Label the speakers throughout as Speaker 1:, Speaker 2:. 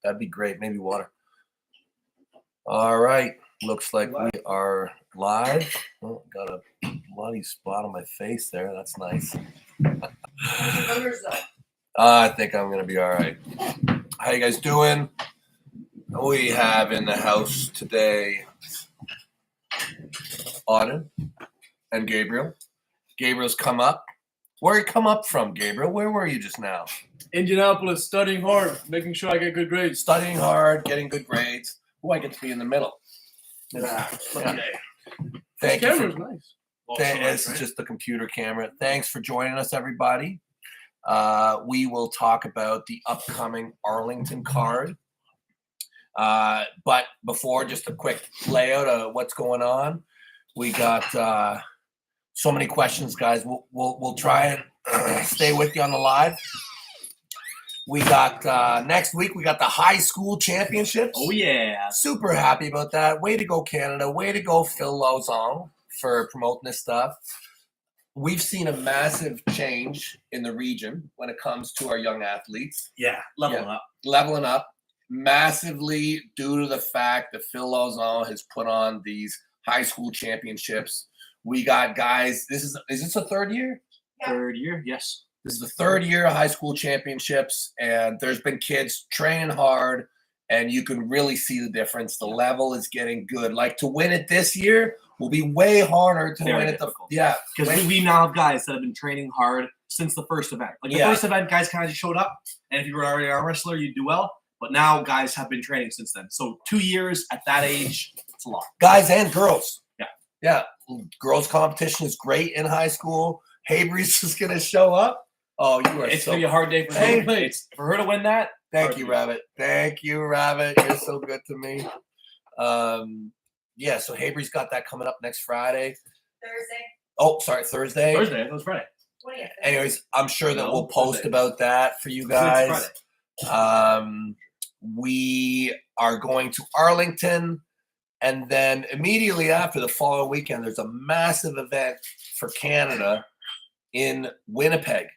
Speaker 1: That'd be great. Maybe water. All right. Looks like we are live. Oh, got a bloody spot on my face there. That's nice. I think I'm going to be all right. How you guys doing? We have in the house today Auden and Gabriel. Gabriel's come up. Where you come up from, Gabriel? Where were you just now?
Speaker 2: Indianapolis, studying hard, making sure I get good grades.
Speaker 1: Studying hard, getting good grades. Oh, I get to be in the middle.
Speaker 2: Yeah.
Speaker 1: Thank
Speaker 2: This
Speaker 1: you.
Speaker 2: camera's nice.
Speaker 1: It's just the computer camera. Thanks for joining us, everybody. We will talk about the upcoming Arlington card. But before, just a quick layout of what's going on. We got so many questions, guys. We'll try and stay with you on the live. We got next week. We got the high school championships.
Speaker 2: Oh yeah!
Speaker 1: Super happy about that. Way to go, Canada. Way to go, Phil Lozon, for promoting this stuff. We've seen a massive change in the region when it comes to our young athletes.
Speaker 2: Yeah,
Speaker 1: Leveling up massively due to the fact that Phil Lozon has put on these high school championships. We got guys. Is this a third year?
Speaker 2: Yeah. Third year, yes.
Speaker 1: This is the third year of high school championships, and there's been kids training hard, and you can really see the difference. The level is getting good. Like, to win it this year will be way harder to win it.
Speaker 2: Because we now have guys that have been training hard since the first event. Like the first event, guys kind of just showed up, and if you were already an arm wrestler, you'd do well. But now guys have been training since then. So 2 years at that age, it's a lot.
Speaker 1: Guys and girls.
Speaker 2: Yeah.
Speaker 1: Girls competition is great in high school. Havery's just gonna show up. Oh, you are.
Speaker 2: It's gonna be a hard day for her to play. For her to win that.
Speaker 1: Thank you, Rabbit. Thank you, Rabbit. You're so good to me. So Havery's got that coming up next Friday.
Speaker 3: Thursday.
Speaker 1: Oh, sorry, Thursday.
Speaker 2: That was Friday.
Speaker 1: Anyways, I'm sure that we'll post about that for you guys. We are going to Arlington, and then immediately after, the following weekend, there's a massive event for Canada in Winnipeg.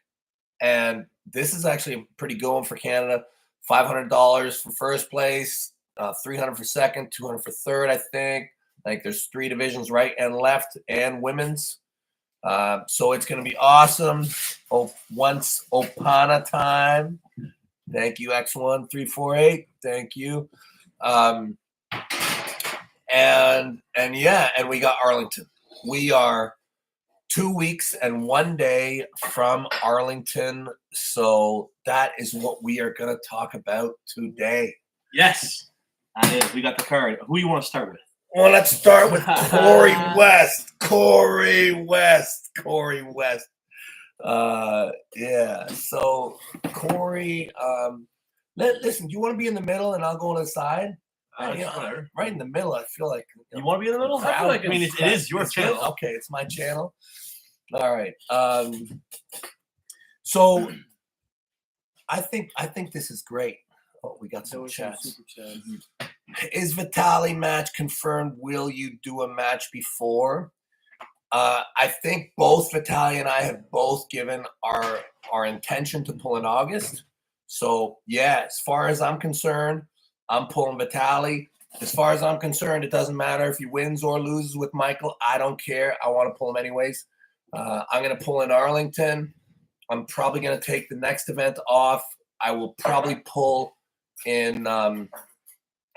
Speaker 1: And this is actually pretty good one for Canada. $500 for first place, $300 for second, $200 for third, I think. Like, there's 3 divisions, right and left, and women's. So it's going to be awesome. Once upon a time. Thank you, X1348. Thank you. And we got Arlington. We are 2 weeks and 1 day from Arlington. So that is what we are going to talk about today.
Speaker 2: Yes, that is. We got the card. Who do you want to start with?
Speaker 1: Well, let's start with Corey West. So Corey, listen, do you want to be in the middle and I'll go on the side? Right in the middle, I feel like.
Speaker 2: You want to be in the middle? I feel like it is your channel.
Speaker 1: Okay, it's my channel. All right. So I think this is great. Oh, we got some chats. Is Vitaly match confirmed? Will you do a match before? I think both Vitaly and I have both given our intention to pull in August. So yeah, as far as I'm concerned, I'm pulling Vitaly. As far as I'm concerned, it doesn't matter if he wins or loses with Michael. I don't care. I want to pull him anyways. I'm going to pull in Arlington. I'm probably going to take the next event off. I will probably pull in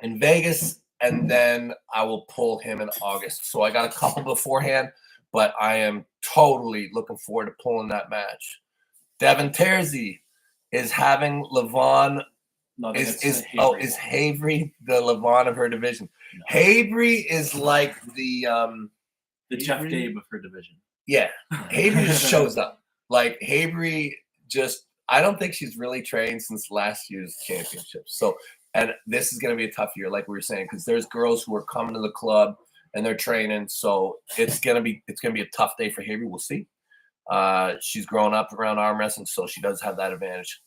Speaker 1: Vegas, and then I will pull him in August. So I got a couple beforehand, but I am totally looking forward to pulling that match. Devon Larratt is having Levon. Is Havery the Levon of her division? No. Havery is like the
Speaker 2: Jeff Gabe of her division.
Speaker 1: Yeah, Havery just shows up. Like, Havery just, I don't think she's really trained since last year's championship. So, and this is going to be a tough year, like we were saying, because there's girls who are coming to the club and they're training. So it's gonna be a tough day for Havery. We'll see. She's grown up around arm wrestling, so she does have that advantage.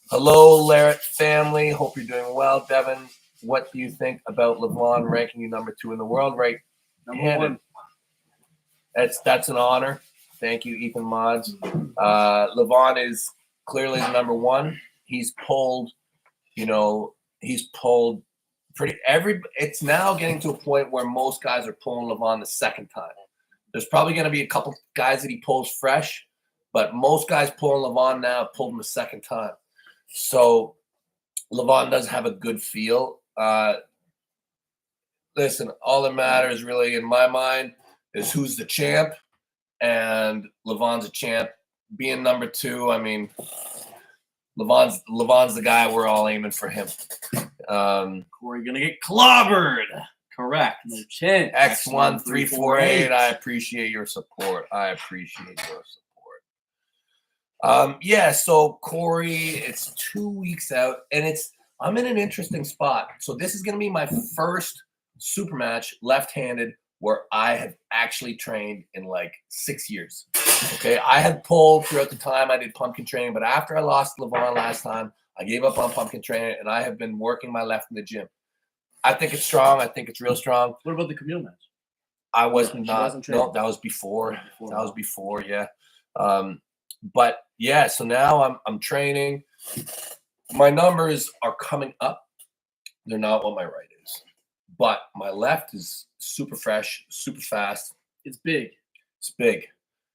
Speaker 1: Hello, Larratt family. Hope you're doing well. Devon, what do you think about Levon ranking you number 2 in the world? Right,
Speaker 2: number 1.
Speaker 1: That's an honor. Thank you, Ethan Mods. Levon is clearly the number 1. He's pulled, he's pulled it's now getting to a point where most guys are pulling Levon the second time. There's probably going to be a couple guys that he pulls fresh, but most guys pulling Levon now have pulled him a second time. So Levon does have a good feel. Listen, all that matters really in my mind is who's the champ, and Levon's a champ. Being number 2, I mean, Levon's the guy. We're all aiming for him.
Speaker 2: Corey gonna get clobbered. Correct.
Speaker 3: No chance.
Speaker 1: X1348. I appreciate your support. Yeah, so Corey, it's 2 weeks out, and I'm in an interesting spot. So this is gonna be my first super match left-handed where I have actually trained in like 6 years. Okay, I had pulled throughout the time I did pumpkin training, but after I lost Levon last time, I gave up on pumpkin training, and I have been working my left in the gym. I think it's strong. I think it's real strong.
Speaker 2: What about the Camille match?
Speaker 1: I was not. No, that was before. That was before. Yeah. But yeah. So now I'm training. My numbers are coming up. They're not what my right is, but my left is super fresh, super fast.
Speaker 3: It's big.
Speaker 1: It's big.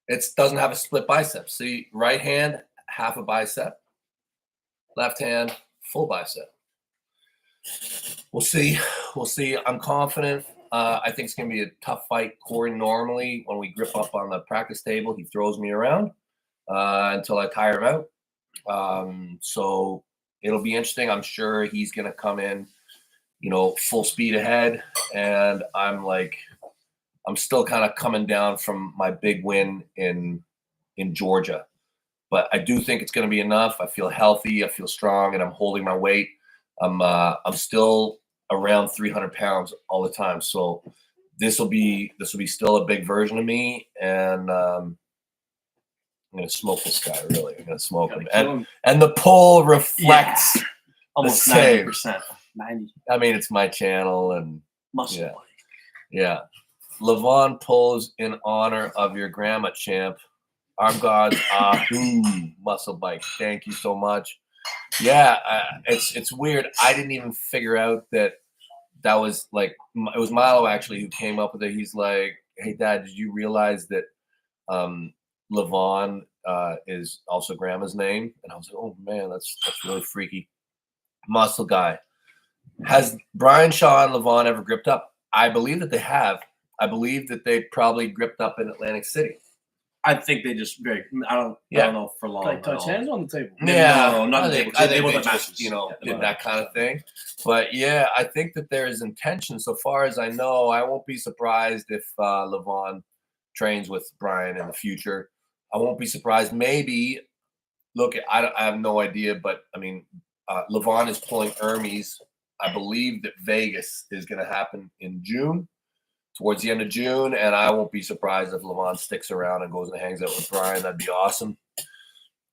Speaker 1: It doesn't have a split bicep. See, right hand, half a bicep. Left hand, full bicep. We'll see. We'll see. I'm confident. I think it's going to be a tough fight. Corey, normally, when we grip up on the practice table, he throws me around until I tire him out. So it'll be interesting. I'm sure he's going to come in, full speed ahead. And I'm still kind of coming down from my big win in Georgia. But I do think it's going to be enough. I feel healthy. I feel strong, and I'm holding my weight. I'm still around 300 pounds all the time. So this will be still a big version of me, and I'm going to smoke this guy. Really, I'm going to smoke him. And the pull reflects
Speaker 2: almost
Speaker 1: the same.
Speaker 2: 90%. 90.
Speaker 1: I mean, it's my channel, and
Speaker 2: Muscle.
Speaker 1: Yeah. Levon pulls in honor of your grandma, champ. Arm gods, muscle bike. Thank you so much. Yeah, it's weird. I didn't even figure out that was like, it was Milo actually who came up with it. He's like, "Hey, Dad, did you realize that Levon is also grandma's name?" And I was like, "Oh man, that's really freaky." Muscle guy. Has Brian Shaw and Levon ever gripped up? I believe that they have. I believe that they probably gripped up in Atlantic City.
Speaker 2: I think they just I don't know for long.
Speaker 3: Like touch hands on the table.
Speaker 2: Yeah, no, not
Speaker 1: I
Speaker 2: the
Speaker 1: think,
Speaker 2: table.
Speaker 1: they
Speaker 2: Just,
Speaker 1: just, did that kind of thing. But yeah, I think that there is intention. So far as I know, I won't be surprised if Levon trains with Brian in the future. I won't be surprised. Maybe, look, I have no idea, but I mean, Levon is pulling Hermes. I believe that Vegas is going to happen in June. Towards the end of June, and I won't be surprised if Levon sticks around and goes and hangs out with Brian. That'd be awesome.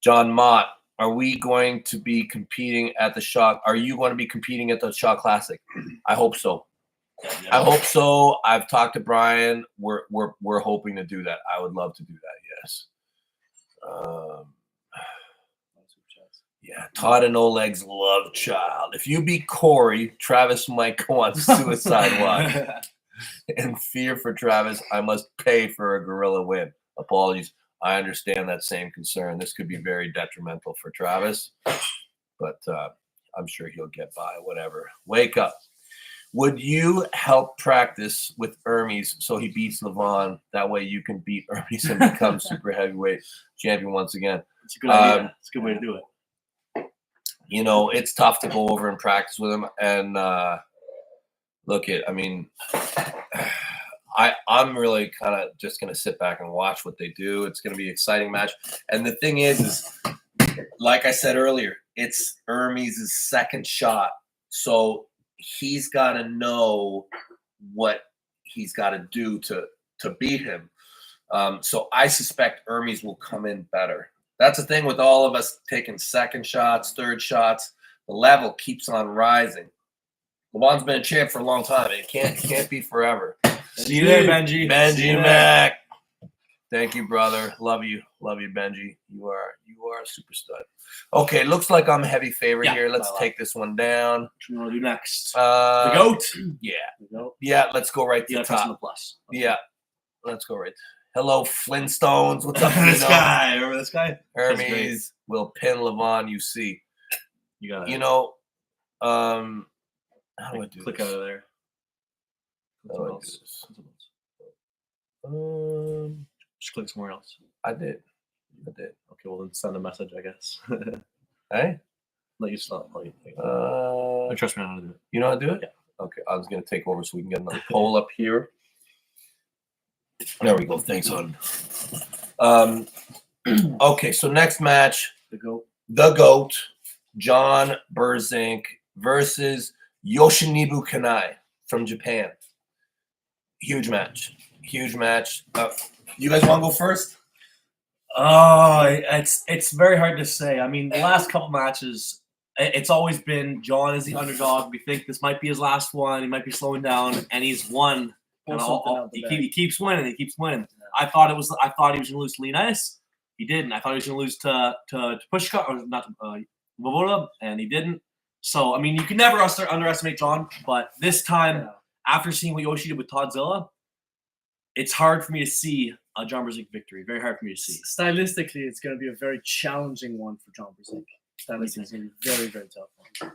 Speaker 1: John Mott, are we going to be competing at the Shaw? Are you going to be competing at the Shaw Classic? I hope so. I hope so. I've talked to Brian. We're hoping to do that. I would love to do that. Yes. Yeah, Todd and Oleg's love child. If you beat Corey, Travis might go on suicide watch. In fear for Travis, I must pay for a gorilla win. Apologies. I understand that same concern. This could be very detrimental for Travis, but I'm sure he'll get by. Whatever. Wake up. Would you help practice with Hermes so he beats Levon? That way you can beat Hermes and become super heavyweight champion once again.
Speaker 2: It's a good idea. It's a good way to do it.
Speaker 1: It's tough to go over and practice with him. And I'm really kind of just going to sit back and watch what they do. It's going to be an exciting match. And the thing is like I said earlier, it's Hermes' second shot. So he's got to know what he's got to do to beat him. So I suspect Hermes will come in better. That's the thing with all of us taking second shots, third shots. The level keeps on rising. Levon's been a champ for a long time. It can't be forever.
Speaker 2: See you there, Benji.
Speaker 1: Benji Mac. Thank you, brother. Love you. Love you, Benji. You are a super stud. Okay, looks like I'm a heavy favorite here. Let's take this one down.
Speaker 2: What do you want to do next? The GOAT?
Speaker 1: Yeah.
Speaker 2: The GOAT?
Speaker 1: Yeah, let's go right to the top.
Speaker 2: On the plus. Okay.
Speaker 1: Yeah. Let's go right. Hello, Flintstones. What's up,
Speaker 2: this guy? Remember this guy?
Speaker 1: Hermes will pin Levon UC.
Speaker 2: You got it.
Speaker 1: You know, how do I do
Speaker 2: click
Speaker 1: this?
Speaker 2: out of there.
Speaker 1: How do I do this?
Speaker 2: Just click somewhere else.
Speaker 1: I did.
Speaker 2: Okay, well then send a message, I guess.
Speaker 1: Hey?
Speaker 2: Let you stop. Trust me, I know how to do it.
Speaker 1: You know how to do it?
Speaker 2: Yeah.
Speaker 1: Okay, I was going to take over so we can get another poll up here. There we go. Thanks, hon. Okay, so next match.
Speaker 2: The
Speaker 1: GOAT, John Brzenk versus Yoshinobu Kanai from Japan. Huge match. You guys want to go first?
Speaker 2: Oh, it's very hard to say. I mean, the last couple matches, it's always been John is the underdog. We think this might be his last one. He might be slowing down, and he's won. And he keeps winning. I thought he was going to lose to Yannis. He didn't. I thought he was going to lose to Pushka, or not to Mogadas, and he didn't. So, I mean, you can never underestimate John, but this time, after seeing what Yoshi did with Todzilla, it's hard for me to see a John Brzenk victory. Very hard for me to see.
Speaker 3: Stylistically, it's going to be a very challenging one for John Brzenk. Stylistically, it's going to be very, very tough one.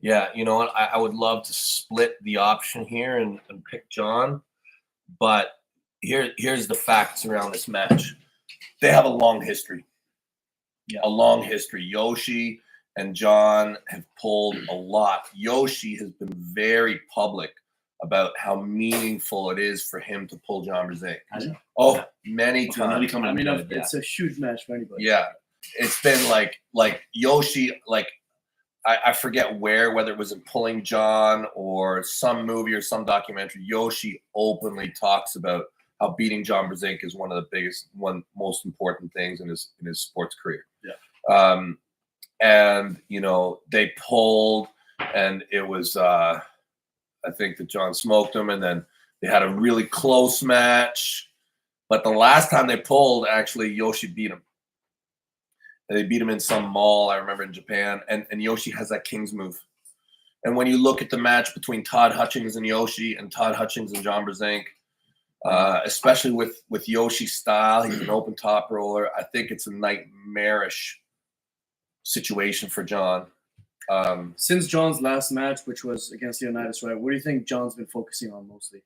Speaker 1: Yeah, you know what? I would love to split the option here and pick John, but here's the facts around this match. They have a long history.
Speaker 2: Yeah.
Speaker 1: A long history. Yoshi and John have pulled a lot. Yoshi has been very public about how meaningful it is for him to pull John Brzenk. Oh, many times.
Speaker 3: It's a huge match for anybody.
Speaker 1: Yeah. It's been like Yoshi, like I forget whether it was in Pulling John or some movie or some documentary, Yoshi openly talks about how beating John Brzenk is one of the most important things in his sports career.
Speaker 2: Yeah.
Speaker 1: And you know, they pulled, and it was I think that John smoked him, and then they had a really close match. But the last time they pulled, actually, Yoshi beat him. And they beat him in some mall, I remember, in Japan. And Yoshi has that King's move. And when you look at the match between Todd Hutchings and Yoshi and Todd Hutchings and John Brzenk, especially with Yoshi's style, he's an open top roller. I think it's a nightmarish situation for John.
Speaker 3: Since John's last match, which was against Yannis, right? What do you think John's been focusing on mostly?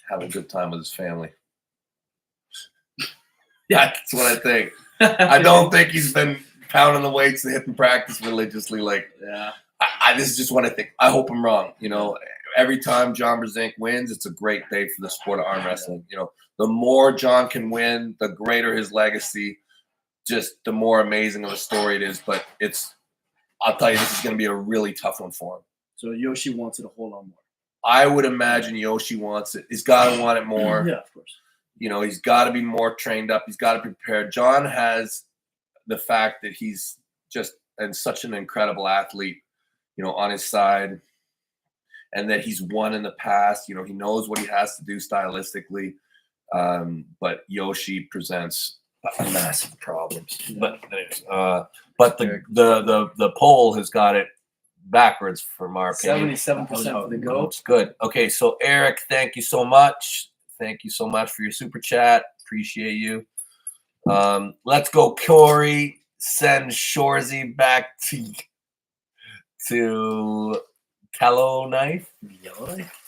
Speaker 1: Having a good time with his family. Yeah, that's what I think. I don't think he's been pounding the weights and hitting practice religiously. This is just what I think. I hope I'm wrong. You know, every time John Brzenk wins, it's a great day for the sport of arm wrestling. You know, the more John can win, the greater his legacy. Just the more amazing of a story it is. But I'll tell you, this is going to be a really tough one for him.
Speaker 3: So Yoshi wants it to hold on more.
Speaker 1: I would imagine Yoshi wants it. He's got to want it more.
Speaker 3: Yeah, of course.
Speaker 1: You know, he's got to be more trained up. He's got to be prepared. John has the fact that he's just such an incredible athlete, you know, on his side, and that he's won in the past. You know, he knows what he has to do stylistically. But Yoshi presents massive problems. But the poll has got it backwards from our opinion.
Speaker 3: 77% for the GOAT.
Speaker 1: Good. Okay, so Eric, thank you so much. Thank you so much for your super chat. Appreciate you. Let's go, Corey. Send Shorzy back to Tallow Knife.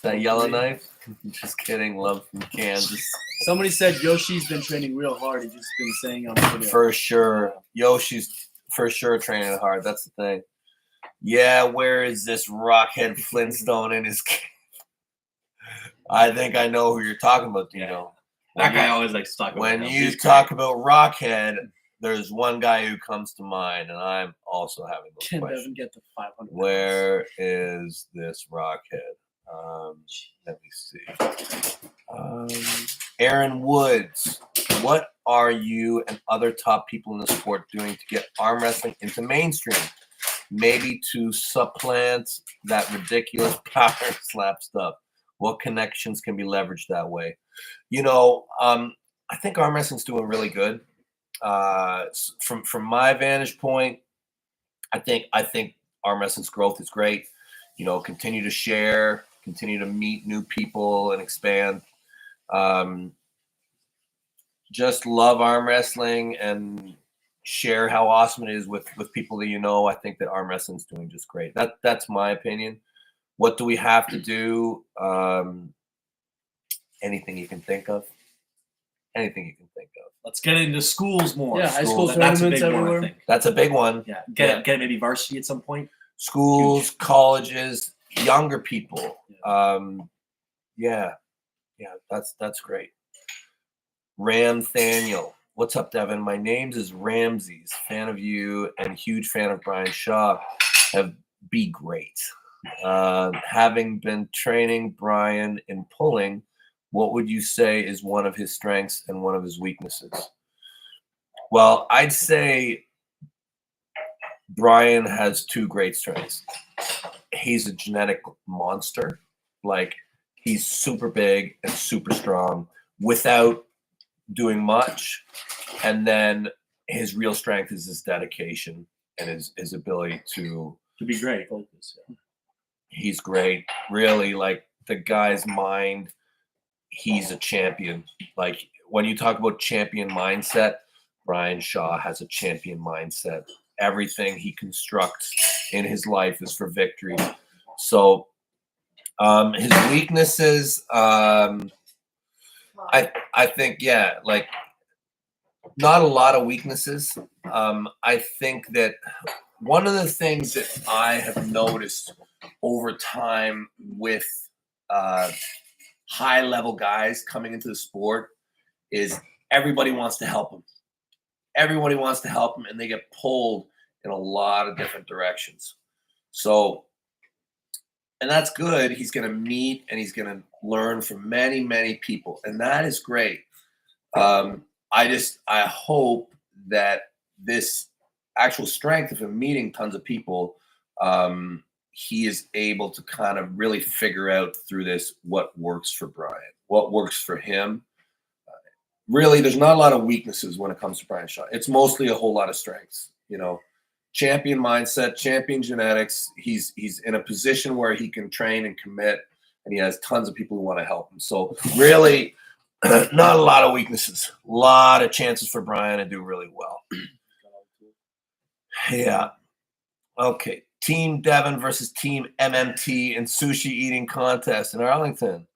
Speaker 1: That yellow knife. Just kidding. Love from Kansas.
Speaker 3: Somebody said Yoshi's been training real hard. He's just been saying on the video.
Speaker 1: For sure. Yoshi's for sure training hard. That's the thing. Yeah, where is this Rockhead Flintstone in his camp? I think I know who you're talking about, Dino.
Speaker 2: That guy always likes to talk about
Speaker 1: when you talk about Rockhead, there's one guy who comes to mind, and I'm also having those
Speaker 3: Ken
Speaker 1: questions.
Speaker 3: doesn't get the 500.
Speaker 1: Where is this Rockhead? Let me see. Aaron Woods, what are you and other top people in the sport doing to get arm wrestling into mainstream? Maybe to supplant that ridiculous power slap stuff. What connections can be leveraged that way? You know, I think arm wrestling's doing really good. From my vantage point, I think arm wrestling's growth is great. You know, continue to share, continue to meet new people and expand. Just love arm wrestling and share how awesome it is with people that you know. I think that arm wrestling's doing just great. That's my opinion. What do we have to do? Anything you can think of. Anything you can think of.
Speaker 2: Let's get into schools more.
Speaker 3: Yeah, high school
Speaker 2: That's a
Speaker 3: tournaments
Speaker 2: big one, I
Speaker 3: everywhere.
Speaker 2: think.
Speaker 1: That's a big one.
Speaker 2: Yeah, get maybe varsity at some point.
Speaker 1: Schools, colleges, younger people. Yeah, that's great. Ramthaniel. What's up, Devon? My name is Ramses. Fan of you and huge fan of Brian Shaw. Be great. Having been training Brian in pulling, what would you say is one of his strengths and one of his weaknesses? Well, I'd say Brian has two great strengths. He's a genetic monster. Like, he's super big and super strong without doing much. And then his real strength is his dedication and his ability to
Speaker 2: be great.
Speaker 3: Focus. Yeah.
Speaker 1: He's great. Really, like, the guy's mind, he's a champion. Like, when you talk about champion mindset, Brian Shaw has a champion mindset. Everything he constructs in his life is for victory. So his weaknesses, I think, yeah, like, not a lot of weaknesses. I think that one of the things that I have noticed over time with high-level guys coming into the sport is everybody wants to help them. Everybody wants to help them, and they get pulled in a lot of different directions. So, and that's good. He's going to meet and he's going to learn from many, many people, and that is great. I hope that this actual strength of him meeting tons of people, he is able to kind of really figure out through this what works for Brian, what works for him. Really, there's not a lot of weaknesses when it comes to Brian Shaw. It's mostly a whole lot of strengths, you know. Champion mindset, champion genetics. He's in a position where he can train and commit, and he has tons of people who want to help him. So really, not a lot of weaknesses. A lot of chances for Brian to do really well. Yeah. Okay. Team Devon versus Team MMT in sushi eating contest in Arlington.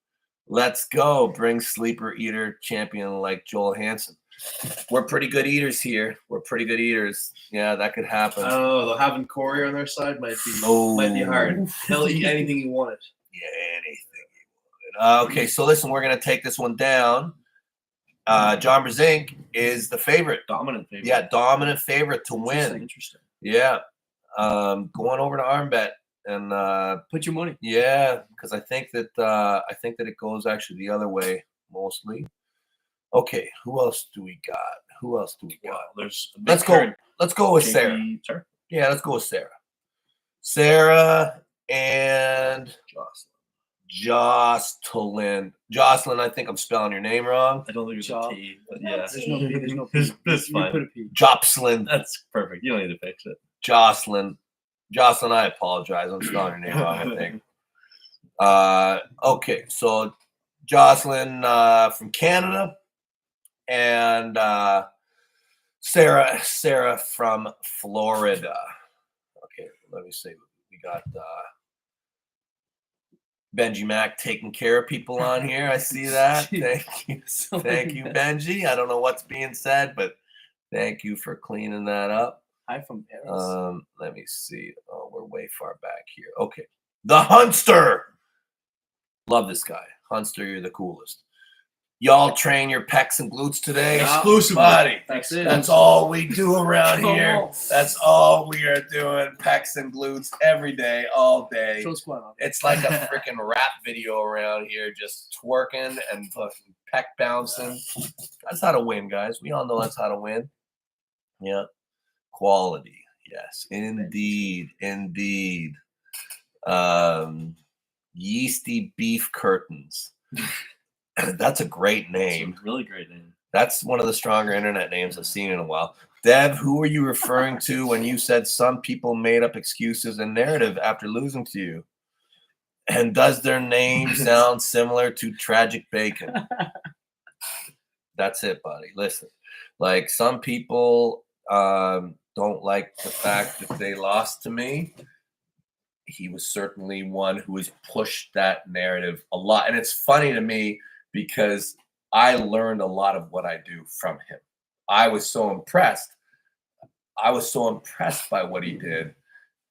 Speaker 1: Let's go. Bring sleeper eater champion like Joel Hansen. We're pretty good eaters here. We're pretty good eaters. Yeah, that could happen.
Speaker 2: I don't know. Though having Corey on their side might be hard. He'll eat anything you want.
Speaker 1: Yeah, anything you want. Okay, so listen, we're gonna take this one down. John Brzenk is the favorite.
Speaker 2: Dominant favorite.
Speaker 1: Yeah, dominant favorite to win.
Speaker 2: Interesting.
Speaker 1: Yeah. Going over to ArmBet and
Speaker 3: put your money.
Speaker 1: Yeah, because I think that it goes actually the other way mostly. Okay, who else do we got? Let's go with Sarah.
Speaker 2: Sure.
Speaker 1: Yeah, let's go with Sarah. Sarah and Joselyn. Joselyn, I think I'm spelling your name wrong.
Speaker 2: I don't think there's a T, but yeah.
Speaker 3: There's no P. There's no P.
Speaker 2: That's fine.
Speaker 3: Put a P.
Speaker 1: Joselyn.
Speaker 2: That's perfect. You don't need to fix it.
Speaker 1: Joselyn, I apologize. I'm spelling your name wrong, I think. Okay, so Joselyn from Canada and Sarah from Florida. Okay, let me see. We got Benji Mac taking care of people on here. I see that. Thank you. Thank you, Benji. I don't know what's being said, but thank you for cleaning that up.
Speaker 3: Hi from Paris.
Speaker 1: Let me see. Oh, we're way far back here. Okay. The Hunster. Love this guy. Hunster, you're the coolest. Y'all train your pecs and glutes today?
Speaker 2: Yeah. Exclusively.
Speaker 1: Buddy,
Speaker 3: That's it.
Speaker 1: that's all we do around here. That's all we are doing. Pecs and glutes every day, all day. It's like a freaking rap video around here, just twerking and fucking pec bouncing. That's how to win, guys. We all know that's how to win. Yeah. Quality. Yes, indeed. Yeasty beef curtains. That's a great name.
Speaker 2: That's a really great name.
Speaker 1: That's one of the stronger internet names I've seen in a while. Dev, who are you referring to when you said some people made up excuses and narrative after losing to you? And does their name sound similar to Tragic Bacon? That's it, buddy. Listen, like some people don't like the fact that they lost to me. He was certainly one who has pushed that narrative a lot. And it's funny to me because I learned a lot of what I do from him. I was so impressed. I was so impressed by what he did.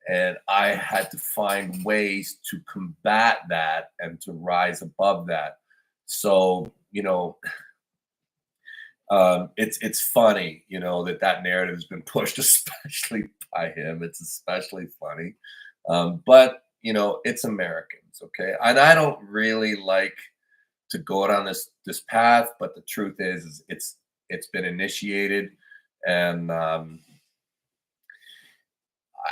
Speaker 1: And I had to find ways to combat that and to rise above that. So, it's funny, that narrative has been pushed, especially by him. It's especially funny. But it's Americans, okay? And I don't really like to go down this path, but the truth is it's been initiated, and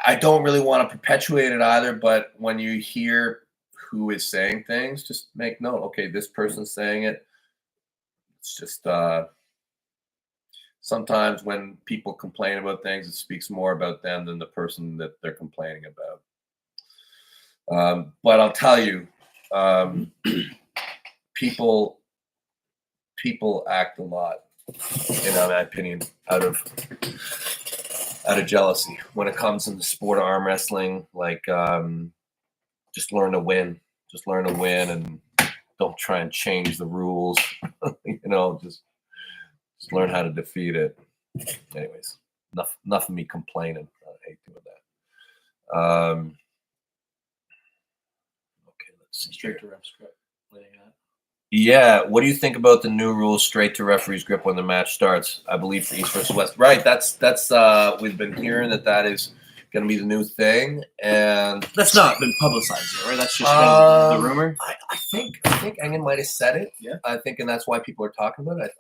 Speaker 1: I don't really want to perpetuate it either. But when you hear who is saying things, just make note. Okay, this person's saying it. It's just sometimes when people complain about things, it speaks more about them than the person that they're complaining about. But I'll tell you, people act a lot, in my opinion, out of jealousy when it comes in the sport of arm wrestling. Like, just learn to win. Just learn to win, and don't try and change the rules. Just learn how to defeat it. Anyways, enough of me complaining. I hate doing that. Okay, let's see.
Speaker 2: Straight to ref's grip.
Speaker 1: Yeah, what do you think about the new rules, straight to referee's grip when the match starts? I believe for East versus West. Right, that's we've been hearing that is going to be the new thing, and
Speaker 2: that's not been publicized yet, right? That's just the rumor.
Speaker 1: I think Engen might have said it.
Speaker 2: Yeah,
Speaker 1: I think, and that's why people are talking about it.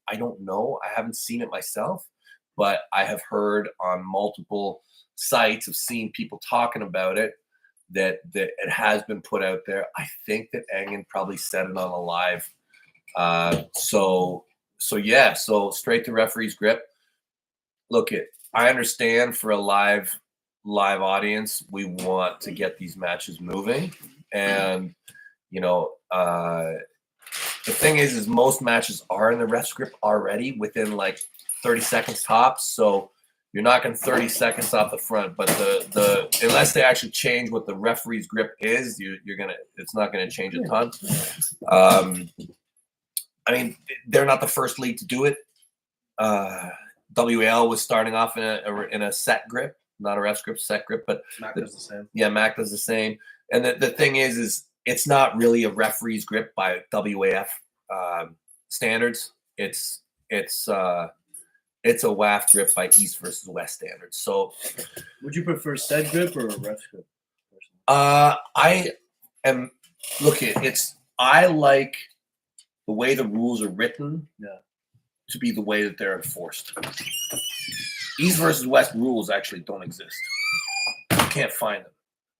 Speaker 1: I don't know. I haven't seen it myself, but I have heard on multiple sites, I've seen people talking about it. That it has been put out there. I think that Engen probably said it on a live. So straight to referee's grip. Look, I understand for a live audience, we want to get these matches moving, and the thing is most matches are in the ref's grip already within like 30 seconds tops. So you're knocking 30 seconds off the front, but the unless they actually change what the referee's grip is, it's not gonna change a ton. I mean, they're not the first league to do it. WAL was starting off in a set grip, not a ref's grip, set grip, but
Speaker 2: Mac does the same.
Speaker 1: Yeah, Mac does the same. And the thing is it's not really a referee's grip by WAF standards. It's a WAF grip by East versus West standards. So,
Speaker 3: would you prefer set grip or a ref grip?
Speaker 1: I like the way the rules are written to be the way that they're enforced. East versus West rules actually don't exist. You can't find them.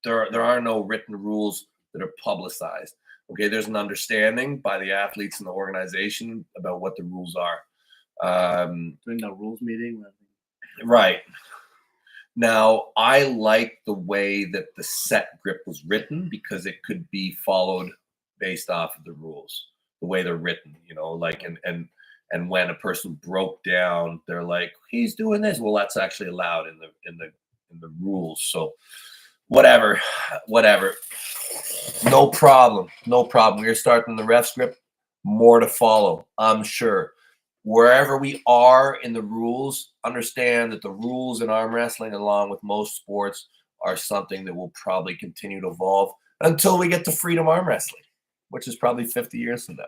Speaker 1: There are no written rules that are publicized. Okay, there's an understanding by the athletes and the organization about what the rules are.
Speaker 3: During the rules meeting,
Speaker 1: right. Now, I like the way that the set grip was written because it could be followed based off of the rules, the way they're written. And when a person broke down, they're like, he's doing this. Well, that's actually allowed in the rules. So whatever. No problem. We're starting the ref's grip. More to follow, I'm sure. Wherever we are in the rules, understand that the rules in arm wrestling, along with most sports, are something that will probably continue to evolve until we get to freedom arm wrestling, which is probably 50 years from now.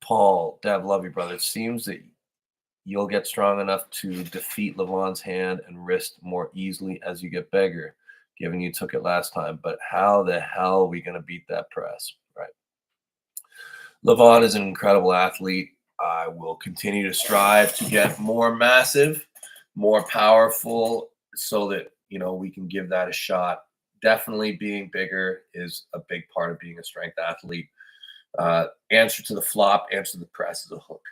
Speaker 1: Paul, Dev, love you, brother. It seems that you'll get strong enough to defeat Levon's hand and wrist more easily as you get bigger, given you took it last time. But how the hell are we going to beat that press? Right. Levon is an incredible athlete. I will continue to strive to get more massive, more powerful, so that we can give that a shot definitely being bigger is a big part of being a strength athlete. Answer to the flop, answer to the press is a hook.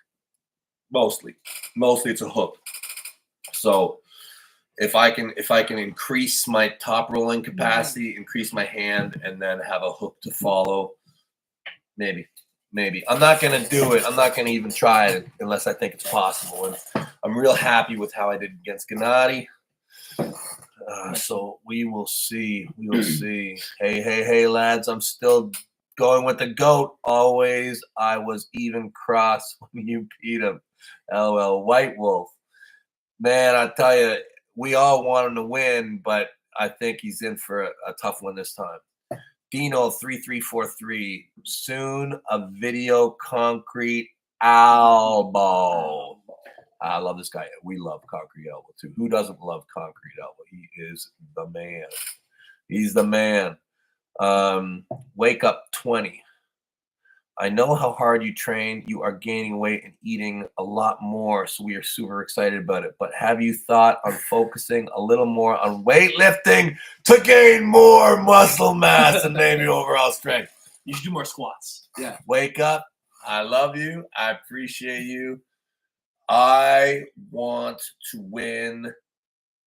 Speaker 1: Mostly it's a hook. So if I can increase my top rolling capacity, increase my hand, and then have a hook to follow, maybe. I'm not gonna do it. I'm not gonna even try it unless I think it's possible. And I'm real happy with how I did against Kanai. So we will see. We will see. Hey, lads! I'm still going with the GOAT. Always, I was even cross when you beat him. LOL. White Wolf. Man, I tell you, we all want him to win, but I think he's in for a tough one this time. Dino 3343. Soon a video concrete elbow. I love this guy. We love Concrete Elbow too. Who doesn't love Concrete Elbow? He is the man. He's the man. Wake Up 20. I know how hard you train. You are gaining weight and eating a lot more, so we are super excited about it. But have you thought on focusing a little more on weightlifting to gain more muscle mass and maybe overall strength?
Speaker 2: You should do more squats.
Speaker 3: Yeah.
Speaker 1: Wake Up. I love you. I appreciate you. I want to win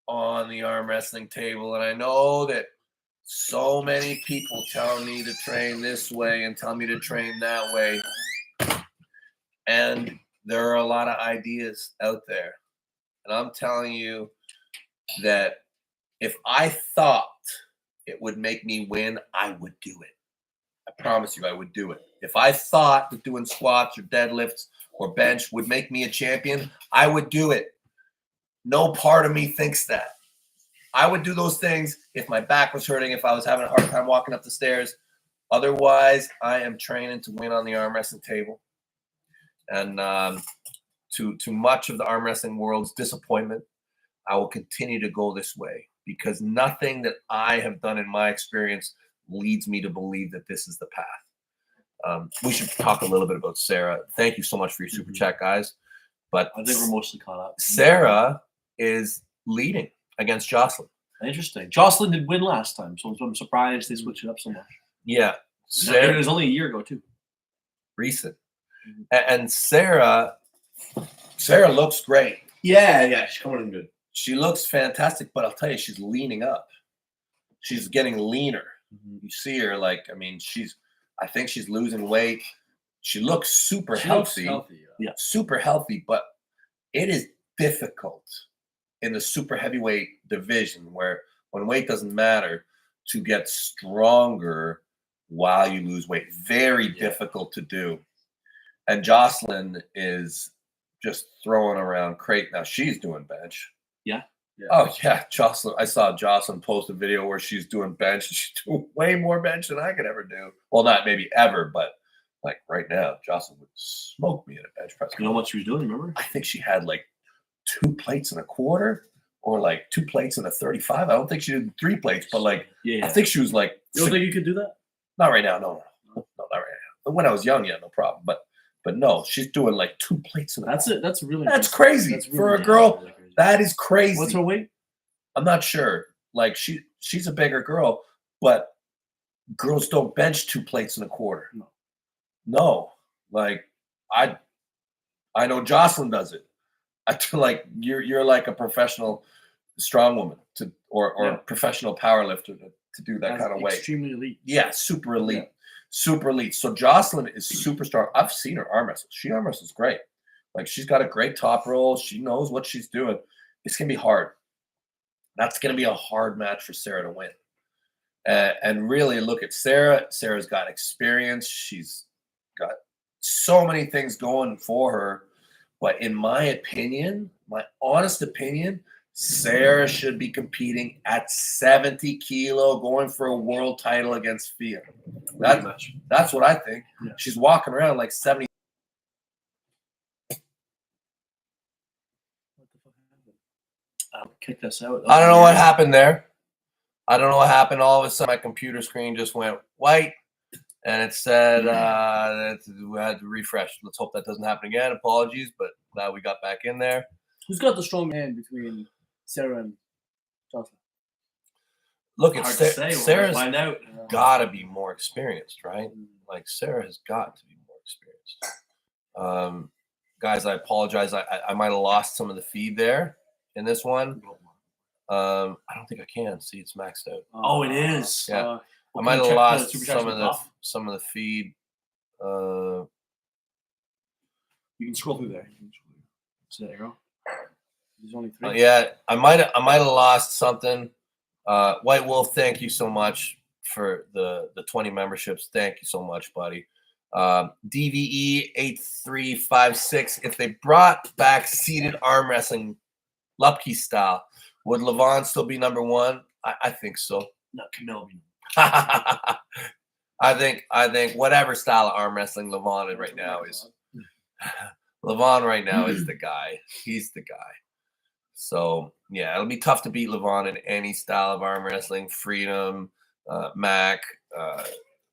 Speaker 1: on the arm wrestling table, and I know that so many people tell me to train this way and tell me to train that way, and there are a lot of ideas out there, and I'm telling you that if I thought it would make me win, I would do it. I promise you I would do it. If I thought that doing squats or deadlifts or bench would make me a champion, I would do it. No part of me thinks that. I would do those things if my back was hurting, if I was having a hard time walking up the stairs. Otherwise, I am training to win on the arm wrestling table. And to much of the arm wrestling world's disappointment, I will continue to go this way because nothing that I have done in my experience leads me to believe that this is the path. We should talk a little bit about Sarah. Thank you so much for your super chat, guys. But
Speaker 2: I think we're mostly caught up.
Speaker 1: Sarah is leading against Joselyn.
Speaker 2: Interesting. Joselyn did win last time, so I'm surprised they switched it up so much.
Speaker 1: Yeah.
Speaker 2: It was only a year ago, too.
Speaker 1: Recent. And Sarah looks great.
Speaker 2: Yeah, she's coming in good.
Speaker 1: She looks fantastic, but I'll tell you, she's leaning up. She's getting leaner. You see her, I think she's losing weight. She looks super healthy.
Speaker 2: Yeah.
Speaker 1: Super healthy, but it is difficult in the super heavyweight division where when weight doesn't matter to get stronger while you lose weight. Very difficult to do. And Joselyn is just throwing around crate. Now she's doing bench.
Speaker 2: Yeah.
Speaker 1: Oh yeah, Joselyn. I saw Joselyn post a video where she's doing bench. She's doing way more bench than I could ever do. Well, not maybe ever, but like right now, Joselyn would smoke me at a bench press.
Speaker 2: You know what she was doing? Remember?
Speaker 1: I think she had like 2 plates and a quarter, or like 2 plates and a 35. I don't think she did 3 plates, but like I think she was like.
Speaker 3: You don't think you could do that?
Speaker 1: Not right now. No, not right now. When I was young, yeah, no problem. But no, she's doing like 2 plates and a quarter. That's crazy
Speaker 3: That's really,
Speaker 1: for a girl. Really crazy. That is crazy.
Speaker 3: What's her weight?
Speaker 1: I'm not sure. Like she's a bigger girl, but girls don't bench 2 plates and a quarter. No. Like I know Joselyn does it. I feel like you're like a professional strong woman or professional power lifter to do that kind of weight.
Speaker 3: Extremely elite.
Speaker 1: Yeah, super elite. Yeah. Super elite. So Joselyn is super strong. I've seen her arm wrestle. She arm wrestles great. Like she's got a great top roll. She knows what she's doing. It's gonna be hard. That's gonna be a hard match for Sarah to win. And really look at Sarah. Sarah's got experience. She's got so many things going for her. But in my opinion, my honest opinion, Sarah should be competing at 70 kilo, going for a world title against Fia. That's what I think. Yeah. She's walking around like 70.
Speaker 3: Kicked us out.
Speaker 1: I don't know what happened there. I don't know what happened. All of a sudden, my computer screen just went white, and it said that we had to refresh. Let's hope that doesn't happen again. Apologies, but glad we got back in there.
Speaker 3: Who's got the strong hand between Sarah and Joselyn?
Speaker 1: look,
Speaker 2: Hard
Speaker 1: it's
Speaker 2: to say. We'll
Speaker 1: Sarah's
Speaker 2: find out.
Speaker 1: got to be more experienced, right? Like Sarah has got to be more experienced. Guys, I apologize. I might have lost some of the feed there in this one. I don't think I can. See, it's maxed out.
Speaker 2: Oh, it is.
Speaker 1: Yeah, I might have lost some of the feed.
Speaker 2: You can scroll through there. See that arrow?
Speaker 3: There's only 3.
Speaker 1: Yeah, I might have lost something. White Wolf, thank you so much for the 20 memberships. Thank you so much, buddy. DVE 8356. If they brought back seated arm wrestling, Lupke style, would Levon still be number 1? I think so.
Speaker 2: No, Camille.
Speaker 1: I think whatever style of arm wrestling Levon is right now is Levon right now is the guy. He's the guy. So yeah, it'll be tough to beat Levon in any style of arm wrestling. Freedom, Mac,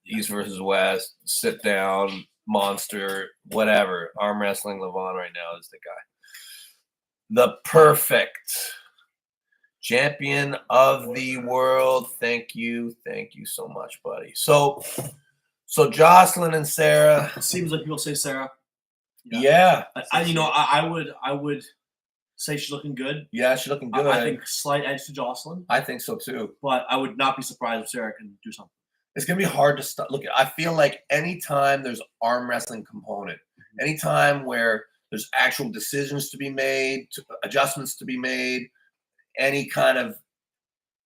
Speaker 1: East versus West, sit down, monster, whatever. Arm wrestling, Levon right now is the guy. The perfect champion of the world. Thank you so much, buddy. So Joselyn and Sarah.
Speaker 2: It seems like people say Sarah.
Speaker 1: Yeah.
Speaker 2: I would say she's looking good.
Speaker 1: Yeah, she's looking good.
Speaker 2: I think slight edge to Joselyn.
Speaker 1: I think so too.
Speaker 2: But I would not be surprised if Sarah can do something.
Speaker 1: It's gonna be hard to stop. Look, I feel like anytime there's arm wrestling component, anytime where there's actual decisions to be made, adjustments to be made, any kind of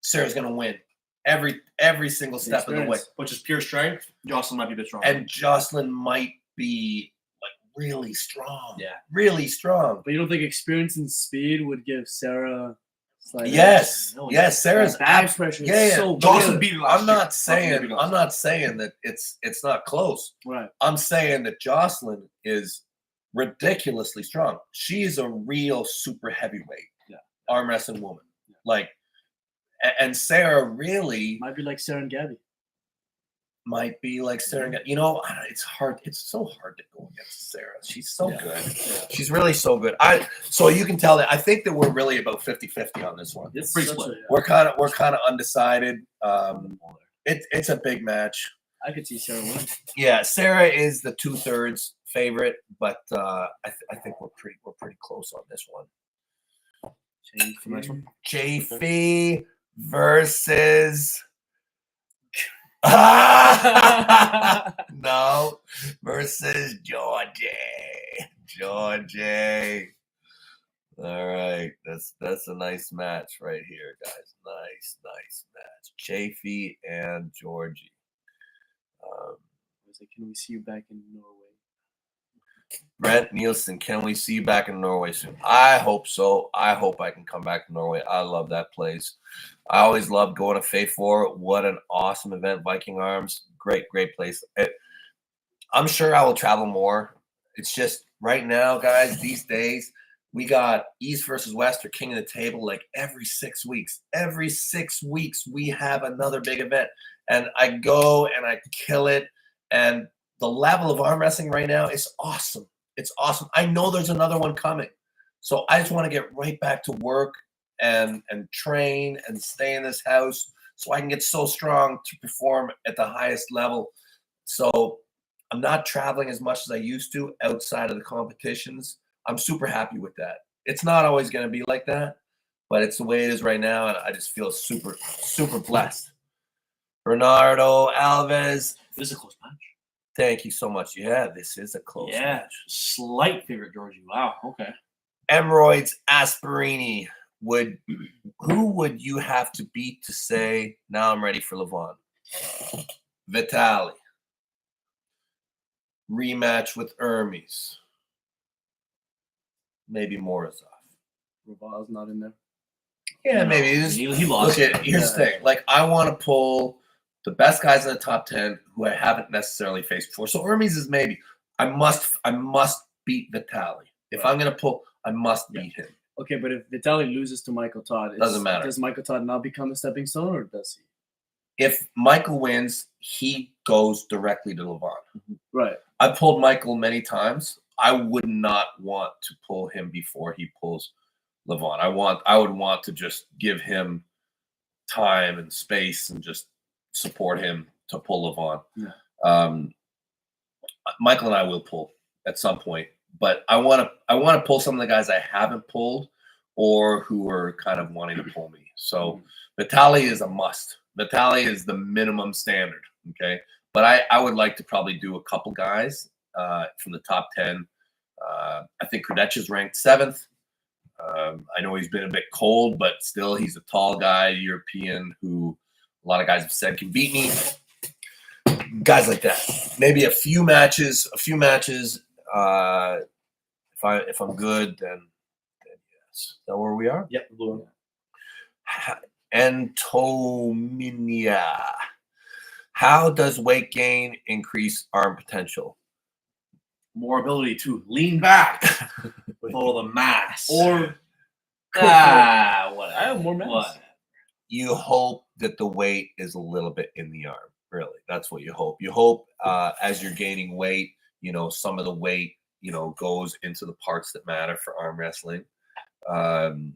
Speaker 1: Sarah's gonna win every single step of the way.
Speaker 2: Which is pure strength. Joselyn might be a bit stronger.
Speaker 1: And Joselyn might be really strong.
Speaker 2: Yeah.
Speaker 1: Really strong.
Speaker 3: But you don't think experience and speed would give Sarah
Speaker 1: Yes. Sarah's
Speaker 3: back pressure.
Speaker 1: Yeah.
Speaker 3: So
Speaker 2: Joselyn beat her last
Speaker 1: I'm not saying that it's not close.
Speaker 3: Right.
Speaker 1: I'm saying that Joselyn is ridiculously strong. She's a real super heavyweight arm wrestling woman. Yeah. Like, and Sarah really
Speaker 3: might be like Sarah and Gabby.
Speaker 1: Might be like Sarah. It's hard. It's so hard to go against Sarah. She's so good. Yeah. She's really so good. So you can tell that I think that we're really about 50-50 on this one.
Speaker 2: It's pretty split.
Speaker 1: We're kind of undecided. It's a big match.
Speaker 3: I could see Sarah win.
Speaker 1: Yeah, Sarah is the 2/3 favorite, but I think we're pretty close on this one. Chaffee versus. No, versus Georgie. All right, that's a nice match right here, guys. Nice match. Chaffee and Georgie.
Speaker 3: Can we see you back in Norway?
Speaker 1: Brent Nielsen, can we see you back in Norway soon? I hope so. I hope I can come back to Norway. I love that place. I always loved going to Fae 4. What an awesome event. Viking Arms. Great place. I'm sure I will travel more. It's just right now, guys, these days, we got East versus West or King of the Table like every 6 weeks. Every 6 weeks, we have another big event. And I go and I kill it. And the level of arm wrestling right now is awesome. It's awesome. I know there's another one coming. So I just want to get right back to work and train and stay in this house so I can get so strong to perform at the highest level. So I'm not traveling as much as I used to outside of the competitions. I'm super happy with that. It's not always going to be like that, but it's the way it is right now, and I just feel super, super blessed. Bernardo Alves.
Speaker 2: This is a close match.
Speaker 1: Thank you so much. Yeah, this is a close match.
Speaker 2: Slight favorite, Georgie. Wow, okay.
Speaker 1: Emeroids Asperini. Who would you have to beat to say, now I'm ready for Levon? Vitali. Rematch with Hermes. Maybe Morozov.
Speaker 3: Raval's not in there.
Speaker 1: Yeah, maybe.
Speaker 2: He lost.
Speaker 1: Look, here's the thing. Like, I want to pull the best guys in the top 10 who I haven't necessarily faced before. So Hermes is maybe. I must beat Vitali. If I'm going to pull, I must beat him.
Speaker 3: Okay, but if Vitali loses to Michael Todd,
Speaker 1: doesn't matter.
Speaker 3: Does Michael Todd now become a stepping stone, or does he?
Speaker 1: If Michael wins, he goes directly to Levon.
Speaker 3: Right.
Speaker 1: I pulled Michael many times. I would not want to pull him before he pulls Levon. I would want to just give him
Speaker 4: time and space and just support him to pull Levon.
Speaker 3: Yeah.
Speaker 4: Michael and I will pull at some point, but I want to pull some of the guys I haven't pulled or who are kind of wanting to pull me. So Vitaly is a must. Vitaly is the minimum standard. Okay. But I would like to probably do a couple guys from the top 10. I think Krdec is ranked 7th. I know he's been a bit cold, but still he's a tall guy, European, who a lot of guys have said can beat me. Guys like that. Maybe a few matches. If I'm good, then yes. Is that where we are?
Speaker 2: Yep.
Speaker 1: Antominia. How does weight gain increase arm potential?
Speaker 2: More ability to lean back with all the mass.
Speaker 3: Or
Speaker 2: whatever.
Speaker 3: I have more mass.
Speaker 2: What?
Speaker 1: You hope that the weight is a little bit in the arm. Really, that's what you hope. You hope as you're gaining weight, some of the weight, goes into the parts that matter for arm wrestling. And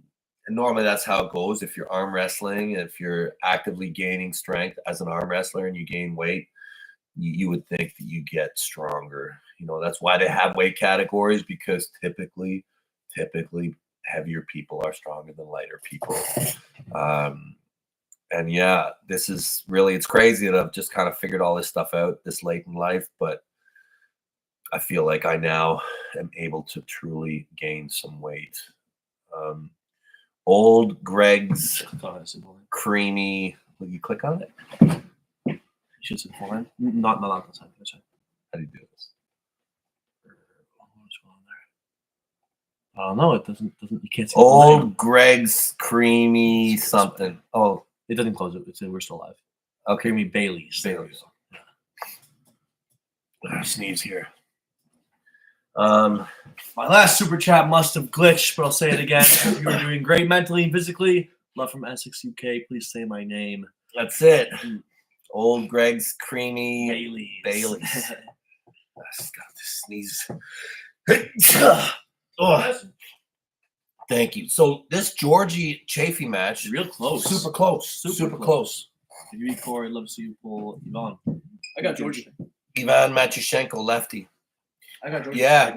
Speaker 1: normally that's how it goes. If you're arm wrestling, if you're actively gaining strength as an arm wrestler and you gain weight, you would think that you get stronger. That's why they have weight categories, because typically heavier people are stronger than lighter people. And yeah, this is really, it's crazy that I've just kind of figured all this stuff out this late in life, but I feel like I now am able to truly gain some weight. Old Greg's creamy. Will you click on it?
Speaker 2: You should say forehand. Not that side.
Speaker 1: How do you do this?
Speaker 2: What's going on there? Oh no, it doesn't. You can't see.
Speaker 1: Old Greg's creamy something. Oh,
Speaker 2: it doesn't close it. It's we're still live.
Speaker 1: okay.
Speaker 2: Creamy Bailey's.
Speaker 1: Bailey's.
Speaker 2: Yeah.
Speaker 1: Sneeze here.
Speaker 2: My last super chat must have glitched, but I'll say it again. You are doing great mentally and physically. Love from Essex, UK. Please say my name.
Speaker 1: That's it. Old Greg's creamy
Speaker 2: Bailey's.
Speaker 1: I just got to sneeze. Oh, thank you. So this Georgie Chaffee match,
Speaker 2: Real close.
Speaker 1: super close. Super close.
Speaker 2: If you read Corey, love to see you pull Yvonne.
Speaker 3: I got Georgie.
Speaker 1: Ivan Matyushenko, lefty.
Speaker 3: I got Georgie.
Speaker 1: Yeah.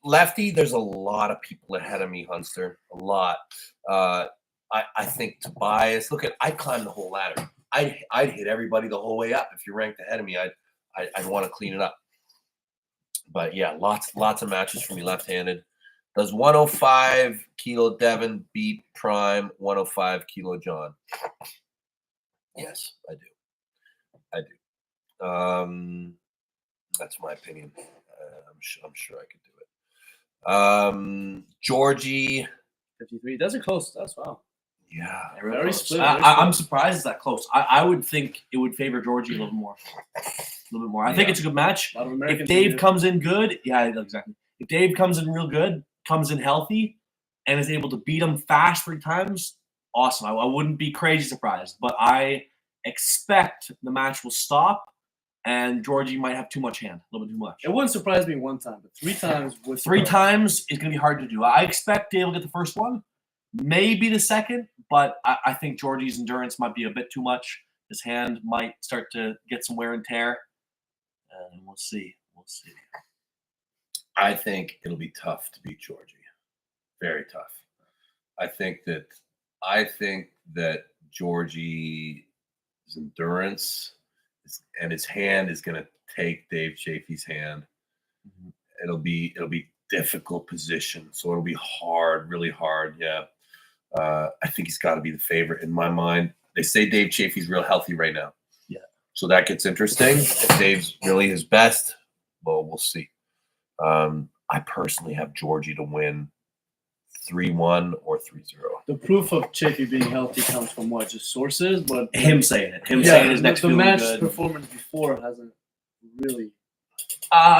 Speaker 1: Lefty, there's a lot of people ahead of me, Hunster. A lot. I think Tobias, I'd climb the whole ladder. I'd hit everybody the whole way up. If you're ranked ahead of me, I'd want to clean it up. But yeah, lots of matches for me left-handed. Does 105 kilo Devon beat prime 105 kilo John? Yes, I do. That's my opinion. I'm sure I could do it. Georgie.
Speaker 3: 53. That's a close. That's wow.
Speaker 1: Yeah.
Speaker 3: Very split.
Speaker 2: I'm surprised it's that close. I would think it would favor Georgie a little bit more. I think it's a good match. If Dave comes in good, yeah, exactly. If Dave comes in real good, comes in healthy, and is able to beat him fast 3 times, awesome. I wouldn't be crazy surprised, but I expect the match will stop, and Georgie might have too much hand, a little bit too much.
Speaker 3: It wouldn't surprise me one time, but 3 times would.
Speaker 2: 3 times is going to be hard to do. I expect Dave will get the first one, maybe the second, but I think Georgie's endurance might be a bit too much. His hand might start to get some wear and tear, and we'll see.
Speaker 1: I think it'll be tough to beat Georgie. Very tough. I think that Georgie's endurance and his hand is going to take Dave Chaffee's hand. Mm-hmm. It'll be difficult position, so it'll be hard, really hard. Yeah. I think he's got to be the favorite in my mind. They say Dave Chaffee's real healthy right now.
Speaker 2: Yeah.
Speaker 1: So that gets interesting. If Dave's really his best, well, we'll see. I personally have Georgie to win 3-1 or 3-0.
Speaker 3: The proof of Chaffee being healthy comes from what? Just sources? But
Speaker 2: him saying it. Saying his next
Speaker 3: the
Speaker 2: feeling
Speaker 3: match
Speaker 2: good.
Speaker 3: performance before hasn't really.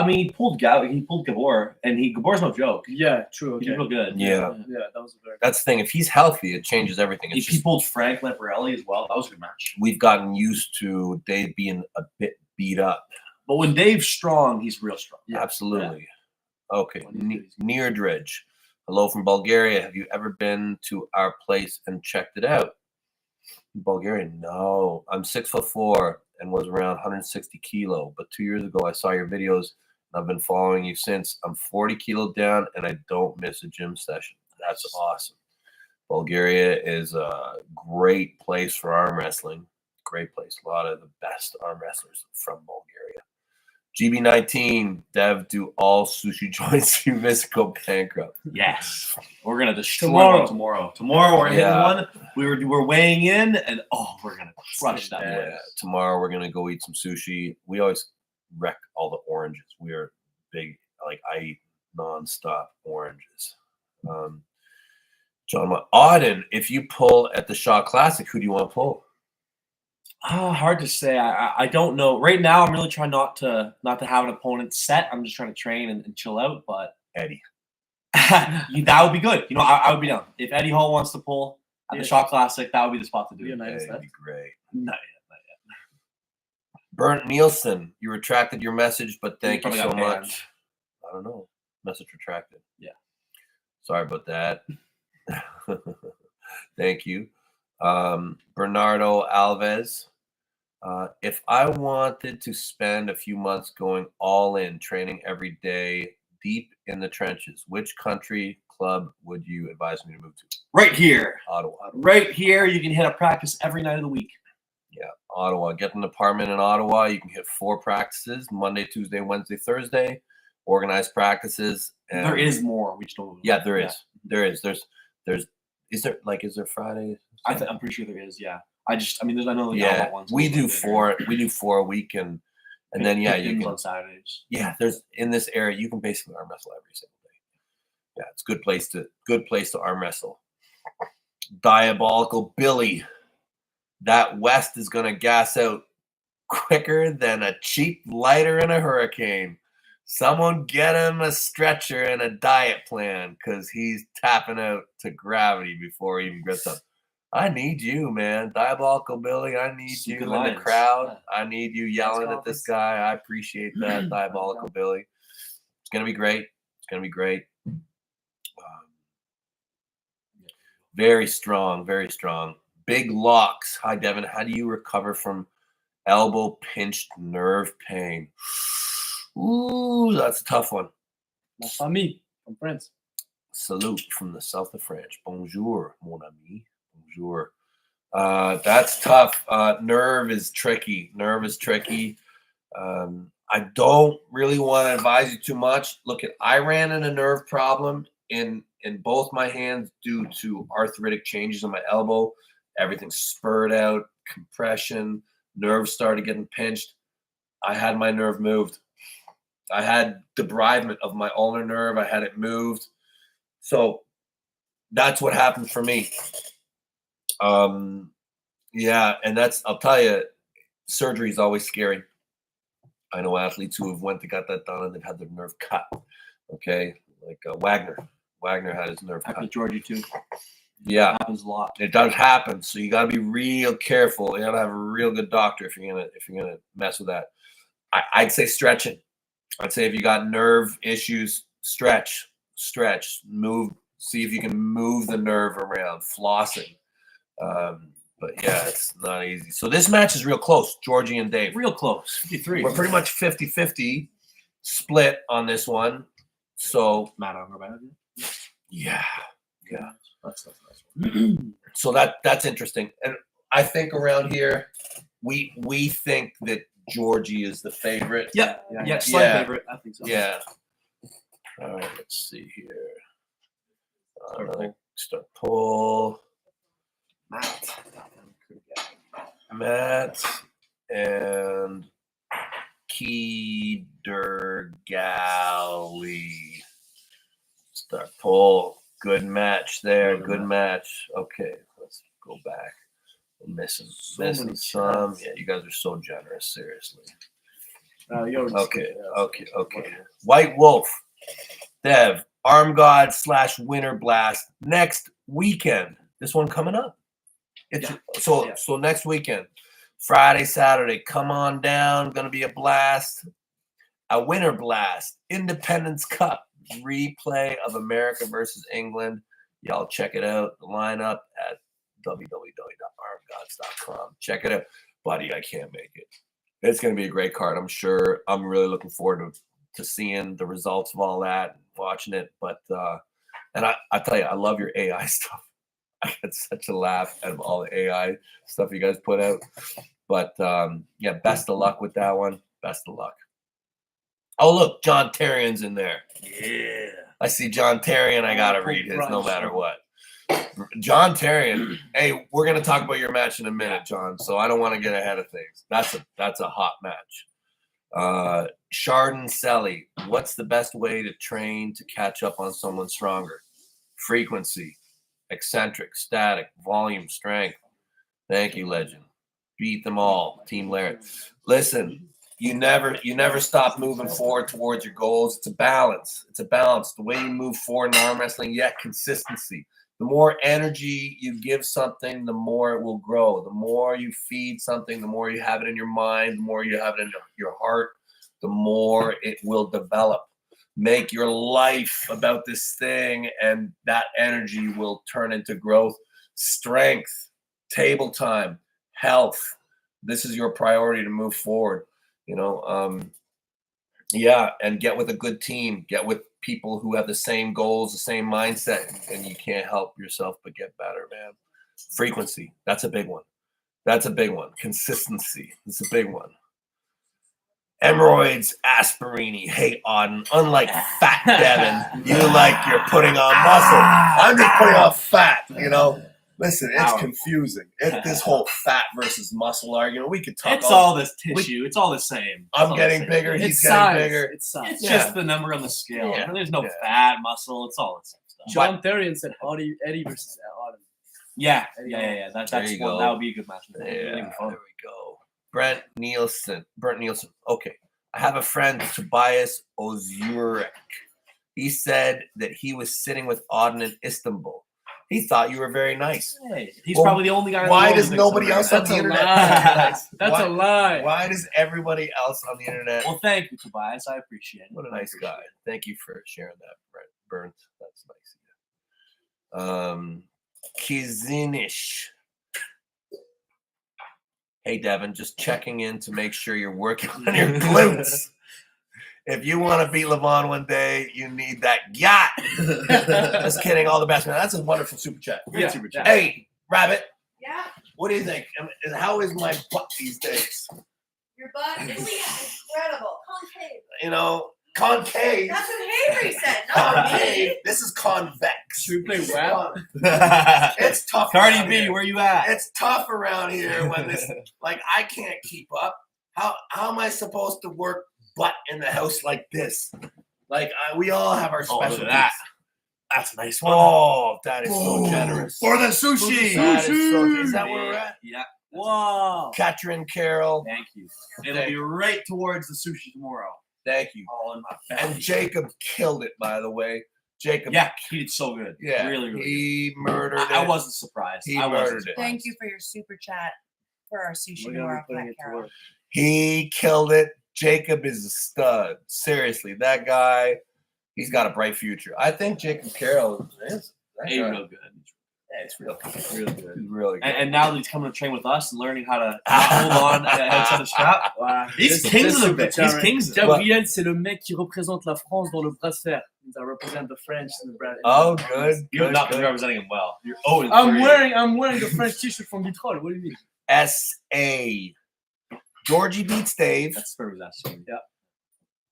Speaker 2: He pulled Gabor, and Gabor's no joke.
Speaker 3: Yeah, true. Okay.
Speaker 2: He did real good.
Speaker 1: Yeah.
Speaker 3: That was a very.
Speaker 1: That's the thing. If he's healthy, it changes everything.
Speaker 2: If he pulled Frank Lamparelli as well, that was a good match.
Speaker 1: We've gotten used to Dave being a bit beat up.
Speaker 2: But when Dave's strong, he's real strong.
Speaker 1: Yeah. Absolutely. Yeah. Okay. Neardridge. Hello from Bulgaria. Have you ever been to our place and checked it out? Bulgarian? No, I'm 6'4" and was around 160 kilo. But 2 years ago, I saw your videos and I've been following you since. I'm 40 kilo down and I don't miss a gym session. That's awesome. Bulgaria is a great place for arm wrestling. Great place. A lot of the best arm wrestlers from Bulgaria. GB19, Dev, do all sushi joints you miss go bankrupt.
Speaker 2: Yes. We're going to destroy one tomorrow. Tomorrow we're hitting one. We're weighing in, and we're going to crush that one.
Speaker 1: Yeah. Tomorrow we're going to go eat some sushi. We always wreck all the oranges. We are big, like I eat nonstop oranges. John Auden, if you pull at the Shaw Classic, who do you want to pull?
Speaker 2: Hard to say. I don't know. Right now, I'm really trying not to have an opponent set. I'm just trying to train and chill out. But
Speaker 1: Eddie,
Speaker 2: that would be good. I would be down if Eddie Hall wants to pull at the Shaw Classic. That would be the spot to do it.
Speaker 1: That'd be great.
Speaker 2: Not yet.
Speaker 1: Bernd Nielsen, you retracted your message, but thank you so much. I don't know. Message retracted.
Speaker 2: Yeah.
Speaker 1: Sorry about that. Thank you. Bernardo Alves. If I wanted to spend a few months going all in, training every day, deep in the trenches, which country club would you advise me to move to?
Speaker 2: Right here.
Speaker 1: Ottawa.
Speaker 2: Right here. You can hit a practice every night of the week.
Speaker 1: Yeah, Ottawa. Get an apartment in Ottawa. You can hit 4 practices, Monday, Tuesday, Wednesday, Thursday. Organized practices. And
Speaker 2: there is more. We just don't.
Speaker 1: Yeah, there is. There is. Is there Friday?
Speaker 2: I'm pretty sure there is. Yeah. I mean, I know
Speaker 1: the
Speaker 2: ones.
Speaker 1: We do 4. We do 4 a week, and then you can
Speaker 2: on Saturdays.
Speaker 1: Yeah, there's in this area you can basically arm wrestle every single day. Yeah, it's a good place to arm wrestle. Diabolical Billy, that West is gonna gas out quicker than a cheap lighter in a hurricane. Someone get him a stretcher and a diet plan because he's tapping out to gravity before he even gets up. I need you, man. Diabolical Billy, I need you in the crowd. Yeah. I need you yelling at this guy. I appreciate that, Diabolical Billy. It's going to be great. It's going to be great. Very strong, very strong. Big Locks. Hi, Devon. How do you recover from elbow pinched nerve pain? Ooh, that's a tough one.
Speaker 3: La famille from France.
Speaker 1: Salute from the south of France. Bonjour, mon ami. Bonjour. That's tough. Nerve is tricky. I don't really want to advise you too much. Look, I ran into a nerve problem in both my hands due to arthritic changes in my elbow. Everything spurred out, compression, nerves started getting pinched. I had my nerve moved. I had debridement of my ulnar nerve. I had it moved. So that's what happened for me. Yeah, and I'll tell you, surgery is always scary. I know athletes who have went to got that done and they've had their nerve cut. Okay, like Wagner. Wagner had his nerve cut.
Speaker 2: With Georgie too.
Speaker 1: Yeah,
Speaker 2: it happens a lot.
Speaker 1: It does happen. So you got to be real careful. You got to have a real good doctor if you're gonna mess with that. I'd say stretching. I'd say if you got nerve issues, stretch, move. See if you can move the nerve around. Flossing. But yeah, it's not easy. So this match is real close, Georgie and Dave.
Speaker 2: Real close, 53.
Speaker 1: We're pretty much 50-50 split on this one. So
Speaker 2: Matt ArmBet.
Speaker 1: Yeah.
Speaker 2: That's nice.
Speaker 1: So that's interesting. And I think around here, we think that Georgie is the favorite.
Speaker 2: Yeah, slight favorite. I think so.
Speaker 1: Yeah. All right, let's see here. Start pull. Matt and Kedergali. Start pull. Good match there. Good match. Okay, let's go back. We're missing some. Yeah, you guys are so generous. Seriously. Okay. White Wolf. Dev. Arm God / Winter Blast next weekend. This one coming up. So next weekend, Friday, Saturday, come on down. Going to be a blast. A Winter Blast. Independence Cup replay of America versus England. Y'all check it out. The lineup at www.armgod.com. odds.com. Check it out. Buddy, I can't make it. It's going to be a great card, I'm sure. I'm really looking forward to seeing the results of all that, watching it. But, and I tell you, I love your AI stuff. I get such a laugh out of all the AI stuff you guys put out. But, yeah, best of luck with that one. Best of luck. Oh, look, John Terrian's in there.
Speaker 3: Yeah.
Speaker 1: I see John Terrian. I got to read his no matter what. John Terrian. Hey, we're going to talk about your match in a minute, John. So I don't want to get ahead of things. That's a hot match. Chardon Selly. What's the best way to train to catch up on someone stronger? Frequency, eccentric, static, volume, strength. Thank you, legend. Beat them all. Team Larratt. Listen, you never stop moving forward towards your goals. It's a balance. It's a balance. The way you move forward in arm wrestling, yet consistency. The more energy you give something, the more it will grow. The more you feed something, the more you have it in your mind, the more you have it in your heart, the more it will develop. Make your life about this thing, and that energy will turn into growth, strength, table time, health. This is your priority to move forward. Yeah, and get with a good team. Get with people who have the same goals, the same mindset, and you can't help yourself but get better, man. Frequency, that's a big one. That's a big one. Consistency, that's a big one. Hemorrhoids, Asperini. Hey, Auden, unlike Fat Devon, you like you're putting on muscle. I'm just putting on fat, Listen, it's confusing. This whole fat versus muscle argument. We could talk.
Speaker 2: It's all this tissue. It's all the same.
Speaker 1: I'm getting bigger. He's getting bigger.
Speaker 3: It's size.
Speaker 2: It's just the number on the scale.
Speaker 1: Yeah.
Speaker 2: There's no fat, muscle. It's all the same stuff.
Speaker 3: John Terrian said Eddie versus Auden.
Speaker 2: Yeah. That's
Speaker 1: There you
Speaker 2: one.
Speaker 1: go.
Speaker 2: That would be a good match.
Speaker 1: Yeah, there we go. Brent Nielsen. Okay. I have a friend, Tobias Ozurek. He said that he was sitting with Auden in Istanbul. He thought you were very nice.
Speaker 2: Hey, he's probably the only guy.
Speaker 1: Why does nobody else on the internet?
Speaker 3: That's a lie.
Speaker 1: Why does everybody else on the internet?
Speaker 2: Well, thank you, Tobias. I appreciate it.
Speaker 1: What a nice guy. Thank you for sharing that, Brent. That's nice. Kizinish. Hey, Devon, just checking in to make sure you're working on your glutes. If you want to beat Levon one day, you need that yacht. Just kidding. All the best, man. That's a wonderful super chat.
Speaker 3: Yeah.
Speaker 2: Super chat.
Speaker 1: Hey, Rabbit.
Speaker 5: Yeah,
Speaker 1: What do you think? How is my butt these days?
Speaker 5: your butt is incredible. Concave.
Speaker 1: Concave.
Speaker 5: That's what Avery said, not
Speaker 1: Concave.
Speaker 5: me.
Speaker 1: This is convex.
Speaker 3: Should we play WAP?
Speaker 1: It's tough.
Speaker 2: Cardi
Speaker 1: around
Speaker 2: B,
Speaker 1: here.
Speaker 2: where you at?
Speaker 1: It's tough around here when this. I can't keep up. How am I supposed to work butt in the house like this? We all have our
Speaker 2: Oh, look
Speaker 1: specialties.
Speaker 2: at that. That's a nice one.
Speaker 1: Oh, that is so generous.
Speaker 2: For the sushi.
Speaker 1: Is that where we're at?
Speaker 2: Yeah.
Speaker 3: Wow.
Speaker 1: Katrin Carroll.
Speaker 2: Thank you. It'll be right towards the sushi tomorrow.
Speaker 1: Thank you.
Speaker 2: All in my family.
Speaker 1: And Jacob killed it, by the way. Jacob.
Speaker 2: Yeah, he did so good.
Speaker 1: Yeah.
Speaker 2: Really, really
Speaker 1: He murdered
Speaker 2: good.
Speaker 1: it.
Speaker 2: I wasn't surprised.
Speaker 1: He
Speaker 2: I wasn't
Speaker 1: murdered it.
Speaker 2: surprised.
Speaker 5: Thank you for your super chat for our sushi
Speaker 3: We're
Speaker 5: tomorrow,
Speaker 3: gonna
Speaker 5: Pat
Speaker 3: be putting it to
Speaker 5: Carroll.
Speaker 3: work.
Speaker 1: He killed it. Jacob is a stud. Seriously, that guy, he's got a bright future. I think Jacob Carroll is.
Speaker 2: He's real good.
Speaker 1: Yeah, it's real good.
Speaker 2: Really good.
Speaker 1: He's really good.
Speaker 2: And now that he's coming to train with us and learning how to hold on outside the strap.
Speaker 3: Wow.
Speaker 2: He's kings of the bit. He's kings of it.
Speaker 3: Gabriel, c'est le mec qui représente la France dans le bras de fer. I represent the French in the brand.
Speaker 1: Oh, good.
Speaker 2: You're not
Speaker 1: good.
Speaker 2: representing him well. You're 0-3.
Speaker 3: I'm wearing the French t-shirt from Detroit. What do you mean?
Speaker 1: S.A. Georgie beats Dave.
Speaker 2: That's Spermie's aspirin. Yeah.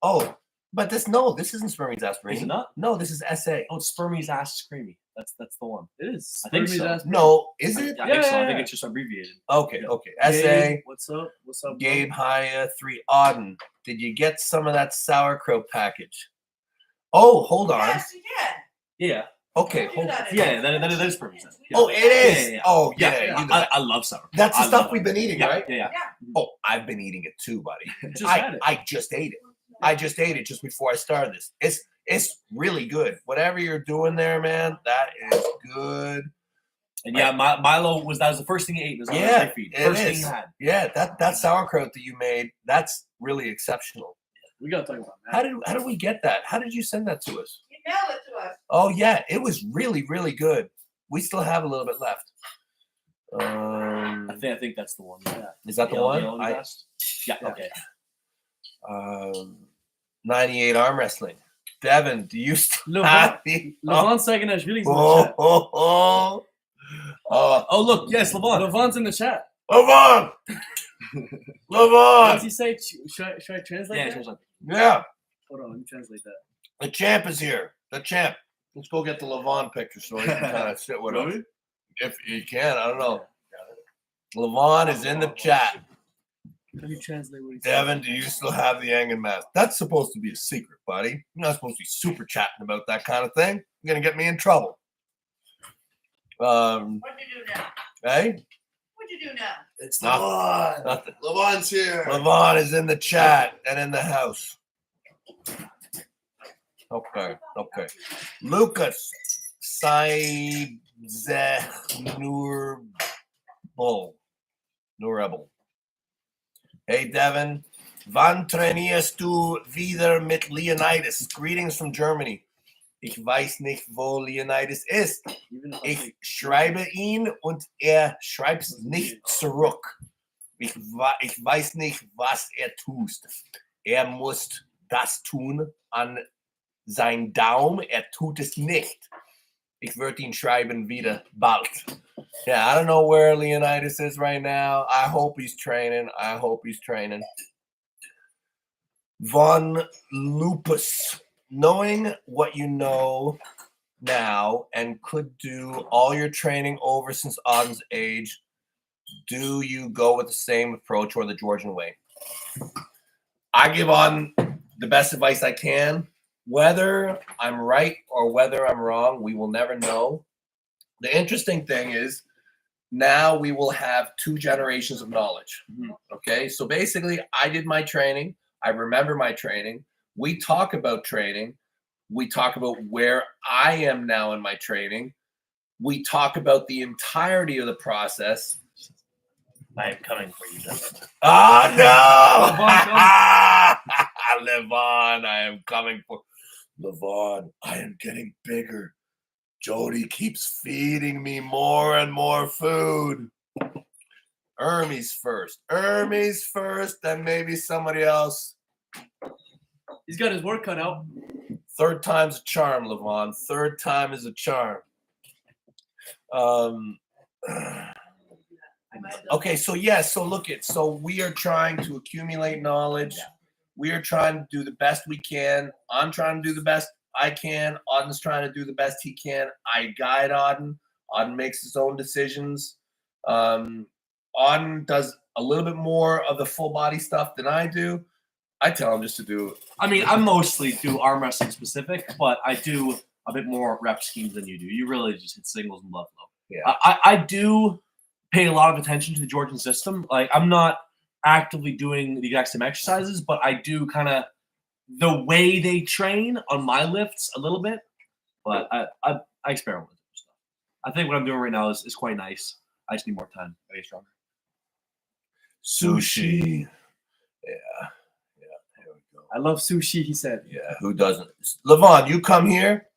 Speaker 1: Oh, but this isn't Spermie's aspirin.
Speaker 2: Is it not?
Speaker 1: No, this is S.A.
Speaker 2: Oh, it's Spermie's ass creamy. That's the one.
Speaker 3: It is.
Speaker 2: I think so.
Speaker 3: Spermie's ass-
Speaker 1: No, is it?
Speaker 2: I think so. I
Speaker 3: Yeah.
Speaker 2: think it's just abbreviated.
Speaker 1: Okay.
Speaker 3: Gabe,
Speaker 1: S.A.
Speaker 3: what's up? What's up?
Speaker 1: Gabe Haya 3 Auden. Did you get some of that sauerkraut package? Oh, hold on.
Speaker 5: Yes, you did.
Speaker 2: Yeah.
Speaker 1: Okay,
Speaker 5: We
Speaker 1: hold
Speaker 5: do
Speaker 1: on.
Speaker 5: that in
Speaker 2: Yeah,
Speaker 5: there.
Speaker 2: that is Spermie's ass.
Speaker 1: Oh, it is.
Speaker 2: Yeah.
Speaker 1: Oh,
Speaker 2: Yeah,
Speaker 1: yeah. you know
Speaker 2: I love sour.
Speaker 1: That's the
Speaker 2: I
Speaker 1: stuff
Speaker 2: love
Speaker 1: we've
Speaker 2: it.
Speaker 1: been eating,
Speaker 2: Yeah,
Speaker 1: right?
Speaker 2: yeah.
Speaker 1: Oh, I've been eating it too, buddy.
Speaker 3: Just had it.
Speaker 1: I just ate it. I just ate it just before I started this. It's really good. Whatever you're doing there, man, that is good.
Speaker 2: And yeah, Milo that was the first thing he ate. Was on
Speaker 1: Yeah,
Speaker 2: the feed.
Speaker 1: it
Speaker 2: First thing
Speaker 1: is.
Speaker 2: he had.
Speaker 1: Yeah, that sauerkraut that you made, that's really exceptional.
Speaker 3: We gotta talk about that.
Speaker 1: How did we get that? How did you send that to us?
Speaker 5: You mailed it to us.
Speaker 1: Oh yeah, it was really, really good. We still have a little bit left.
Speaker 2: I I think that's the one. Yeah.
Speaker 1: Is that the one?
Speaker 2: Yeah. Okay.
Speaker 1: 98 arm wrestling. Devin, do you still
Speaker 3: Levon-
Speaker 1: have the
Speaker 3: Levon Saganashvili's in the
Speaker 1: Oh,
Speaker 3: chat.
Speaker 1: oh, oh.
Speaker 2: Oh, look. Yes, Levon.
Speaker 3: Levon's in the chat.
Speaker 1: Levon!
Speaker 3: What does he
Speaker 1: Levon!
Speaker 3: say? Should I translate
Speaker 2: Yeah,
Speaker 3: that?
Speaker 2: translate.
Speaker 1: Yeah,
Speaker 3: Hold on, let me translate that.
Speaker 1: the champ is here. The champ. Let's go get the Levon picture so he can kind of sit with us. If you can, I don't know. Levon is in the chat.
Speaker 3: Let me translate what he
Speaker 1: Devin, do you still have the Angan mask? That's supposed to be a secret, buddy. You're not supposed to be super chatting about that kind of thing. You're gonna get me in trouble.
Speaker 5: What'd you do now?
Speaker 1: Hey,
Speaker 5: What'd you do now?
Speaker 6: It's
Speaker 1: Nothing.
Speaker 6: Levon.
Speaker 1: Nothing.
Speaker 6: Levon's here.
Speaker 1: Levon is in the chat and in the house. Okay. Lucas Nurable. Hey, Devin. Wann trainierst du wieder mit Leonidas? Greetings from Germany. Ich weiß nicht, wo Leonidas ist.
Speaker 3: Even if I
Speaker 1: Ich
Speaker 3: think-
Speaker 1: schreibe ihn und schreibt nicht zurück. Ich weiß nicht, was tut. Muss das tun an sein Daumen. Tut es nicht. Ich würde ihn schreiben wieder bald. Yeah, I don't know where Leonidas is right now. I hope he's training. Von Lupus. Knowing what you know now and could do all your training over since Auden's age, do you go with the same approach or the Georgian way? I give Auden the best advice I can. Whether I'm right or whether I'm wrong, we will never know. The interesting thing is now we will have 2 generations of knowledge. Okay, so basically I did my training. I remember my training. We talk about training. We talk about where I am now in my training. We talk about the entirety of the process.
Speaker 6: I am coming for you, Devin.
Speaker 1: Oh, no! Levon, I am coming for Levon. I am getting bigger. Jody keeps feeding me more and more food. Hermes first, then maybe somebody else.
Speaker 3: He's got his work cut out.
Speaker 1: 3rd time's a charm, Levon. 3rd time is a charm. Okay, so so we are trying to accumulate knowledge. We are trying to do the best we can. I'm trying to do the best I can. Auden's trying to do the best he can. I guide Auden. Auden makes his own decisions. Auden does a little bit more of the full body stuff than I do. I tell him just to do.
Speaker 2: I mean, I mostly do arm wrestling specific, but I do a bit more rep schemes than you do. You really just hit singles and love flow.
Speaker 1: Yeah.
Speaker 2: I do pay a lot of attention to the Georgian system. Like, I'm not actively doing the exact same exercises, but I do kind of the way they train on my lifts a little bit. But I experiment with stuff. I think what I'm doing right now is quite nice. I just need more time to get stronger.
Speaker 1: Sushi. Yeah. Here we go.
Speaker 3: I love sushi, he said.
Speaker 1: Yeah, who doesn't? Levon, you come here.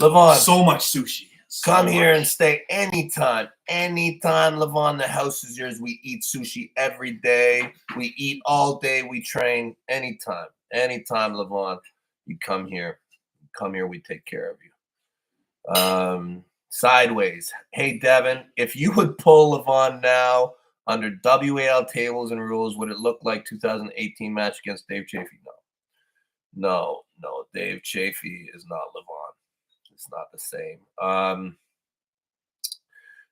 Speaker 1: Levon,
Speaker 2: So much sushi.
Speaker 1: come here and stay anytime. Anytime, Levon, the house is yours. We eat sushi every day. We eat all day. We train anytime. Anytime, Levon, you come here. Come here, we take care of you. Sideways. Hey, Devin, if you would pull Levon now under WAL tables and rules, would it look like 2018 match against Dave Chaffee? No. Dave Chaffee is not Levon. It's not the same.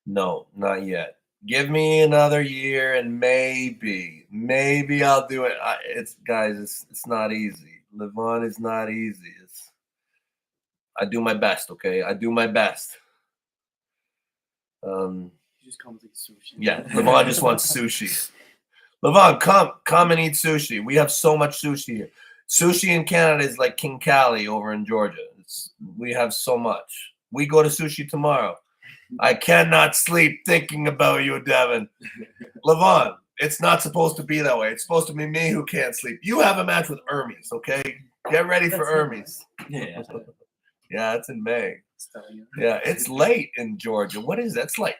Speaker 1: No, not yet. Give me another year and maybe I'll do it. It's not easy. Levon is not easy. I do my best, okay? I do my best.
Speaker 3: He just comes like sushi.
Speaker 1: Yeah, Levon just wants sushi. Levon, come and eat sushi. We have so much sushi here. Sushi in Canada is like King Cali over in Georgia. We have so much. We go to sushi tomorrow. I cannot sleep thinking about you, Devin. Levon, it's not supposed to be that way. It's supposed to be me who can't sleep. You have a match with Hermes, okay? Get ready for Hermes.
Speaker 2: Yeah.
Speaker 1: Yeah, it's in May. Yeah, it's late in Georgia. What is that? It's like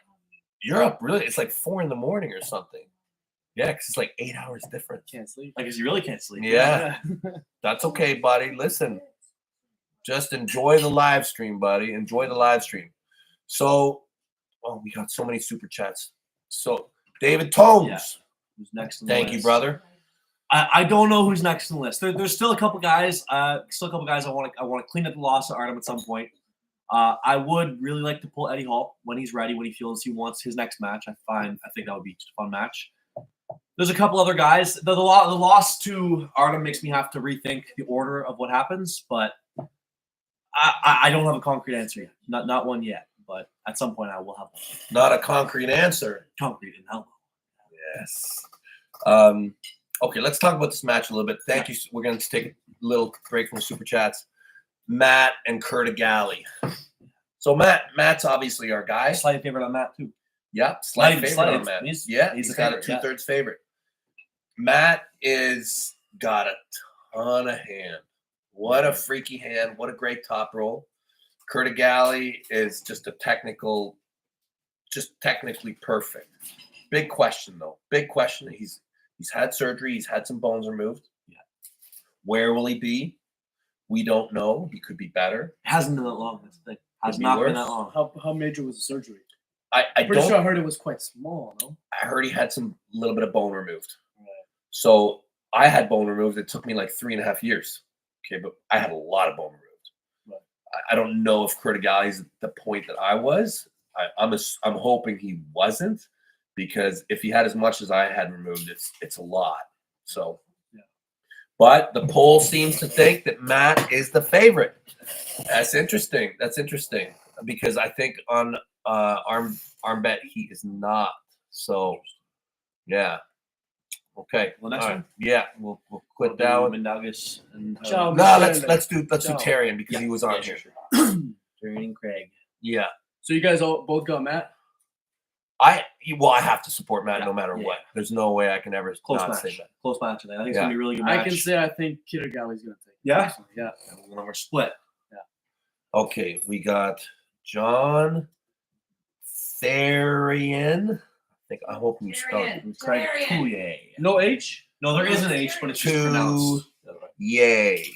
Speaker 1: You're up really. It's like 4 a.m. or something. Yeah, because it's like 8 hours different.
Speaker 3: Can't sleep.
Speaker 2: I guess you really can't sleep.
Speaker 1: Yeah, that's okay, buddy. Listen, just enjoy the live stream, buddy. Enjoy the live stream. So, we got so many super chats. So, David Tomes.
Speaker 2: Yeah. Who's next on the
Speaker 1: Thank you,
Speaker 2: list?
Speaker 1: brother.
Speaker 2: I don't know who's next on the list. There's still a couple guys. I want to clean up the loss of Artem at some point. I would really like to pull Eddie Hall when he's ready, when he feels he wants his next match. I think that would be just a fun match. There's a couple other guys. The loss to Artem makes me have to rethink the order of what happens, but I don't have a concrete answer yet. Not one yet, but at some point I will have one.
Speaker 1: Not a concrete answer.
Speaker 2: Concrete in hell.
Speaker 1: Yes. Okay, let's talk about this match a little bit. Thank you. We're going to take a little break from the super chats. Matt and Curtis Galley. So Matt's obviously our guy.
Speaker 2: Slight favorite on Matt too.
Speaker 1: Yep, slight favorite
Speaker 2: slight.
Speaker 1: on Matt.
Speaker 2: He's
Speaker 1: He's got
Speaker 2: favorite,
Speaker 1: a 2/3 favorite. Matt is got a ton of hand. What a freaky hand. What a great top roll. Curtis Galley is just technically perfect. Big question, though. Big question. He's had surgery. He's had some bones removed.
Speaker 2: Yeah.
Speaker 1: Where will he be? We don't know. He could be better.
Speaker 2: It hasn't been that long. That's the thing. Has
Speaker 1: Could be
Speaker 2: not been
Speaker 1: worse.
Speaker 2: that long.
Speaker 3: How major was the surgery?
Speaker 1: I
Speaker 3: Pretty
Speaker 1: don't.
Speaker 3: sure I heard it was quite small. No.
Speaker 1: I heard he had some little bit of bone removed.
Speaker 3: Right.
Speaker 1: So I had bone removed. It took me like 3.5 years. Okay, but I had a lot of bone removed.
Speaker 3: Right.
Speaker 1: I don't know if Curtis Galley's at the point that I was. I'm hoping he wasn't, because if he had as much as I had removed, it's a lot. So,
Speaker 3: yeah.
Speaker 1: But the poll seems to think that Matt is the favorite. That's interesting. Because I think on ArmBet he is not. So, yeah. Okay.
Speaker 2: Well, next one?
Speaker 1: Yeah, we'll quit that one.
Speaker 2: Mendagas and
Speaker 3: Ciao.
Speaker 1: No, let's do
Speaker 3: Ciao.
Speaker 1: Teron because he was on here.
Speaker 2: Sure. Teron and Craig.
Speaker 1: Yeah.
Speaker 3: So you guys both got Matt?
Speaker 1: I have to support Matt no matter
Speaker 2: Yeah.
Speaker 1: what. There's no way I can ever
Speaker 2: Close
Speaker 1: not
Speaker 2: match.
Speaker 1: say Matt.
Speaker 2: Close match today. I think it's gonna be a really good match.
Speaker 3: I can say I think Kidder Galley's gonna take it.
Speaker 2: Yeah?
Speaker 3: personally. Yeah.
Speaker 2: We're split.
Speaker 1: Okay, we got John Therian. I hope we spelled it.
Speaker 2: Craig
Speaker 5: Therian.
Speaker 2: Coulier.
Speaker 3: No H?
Speaker 2: No, there is an H, but it's just pronounced.
Speaker 1: Yay.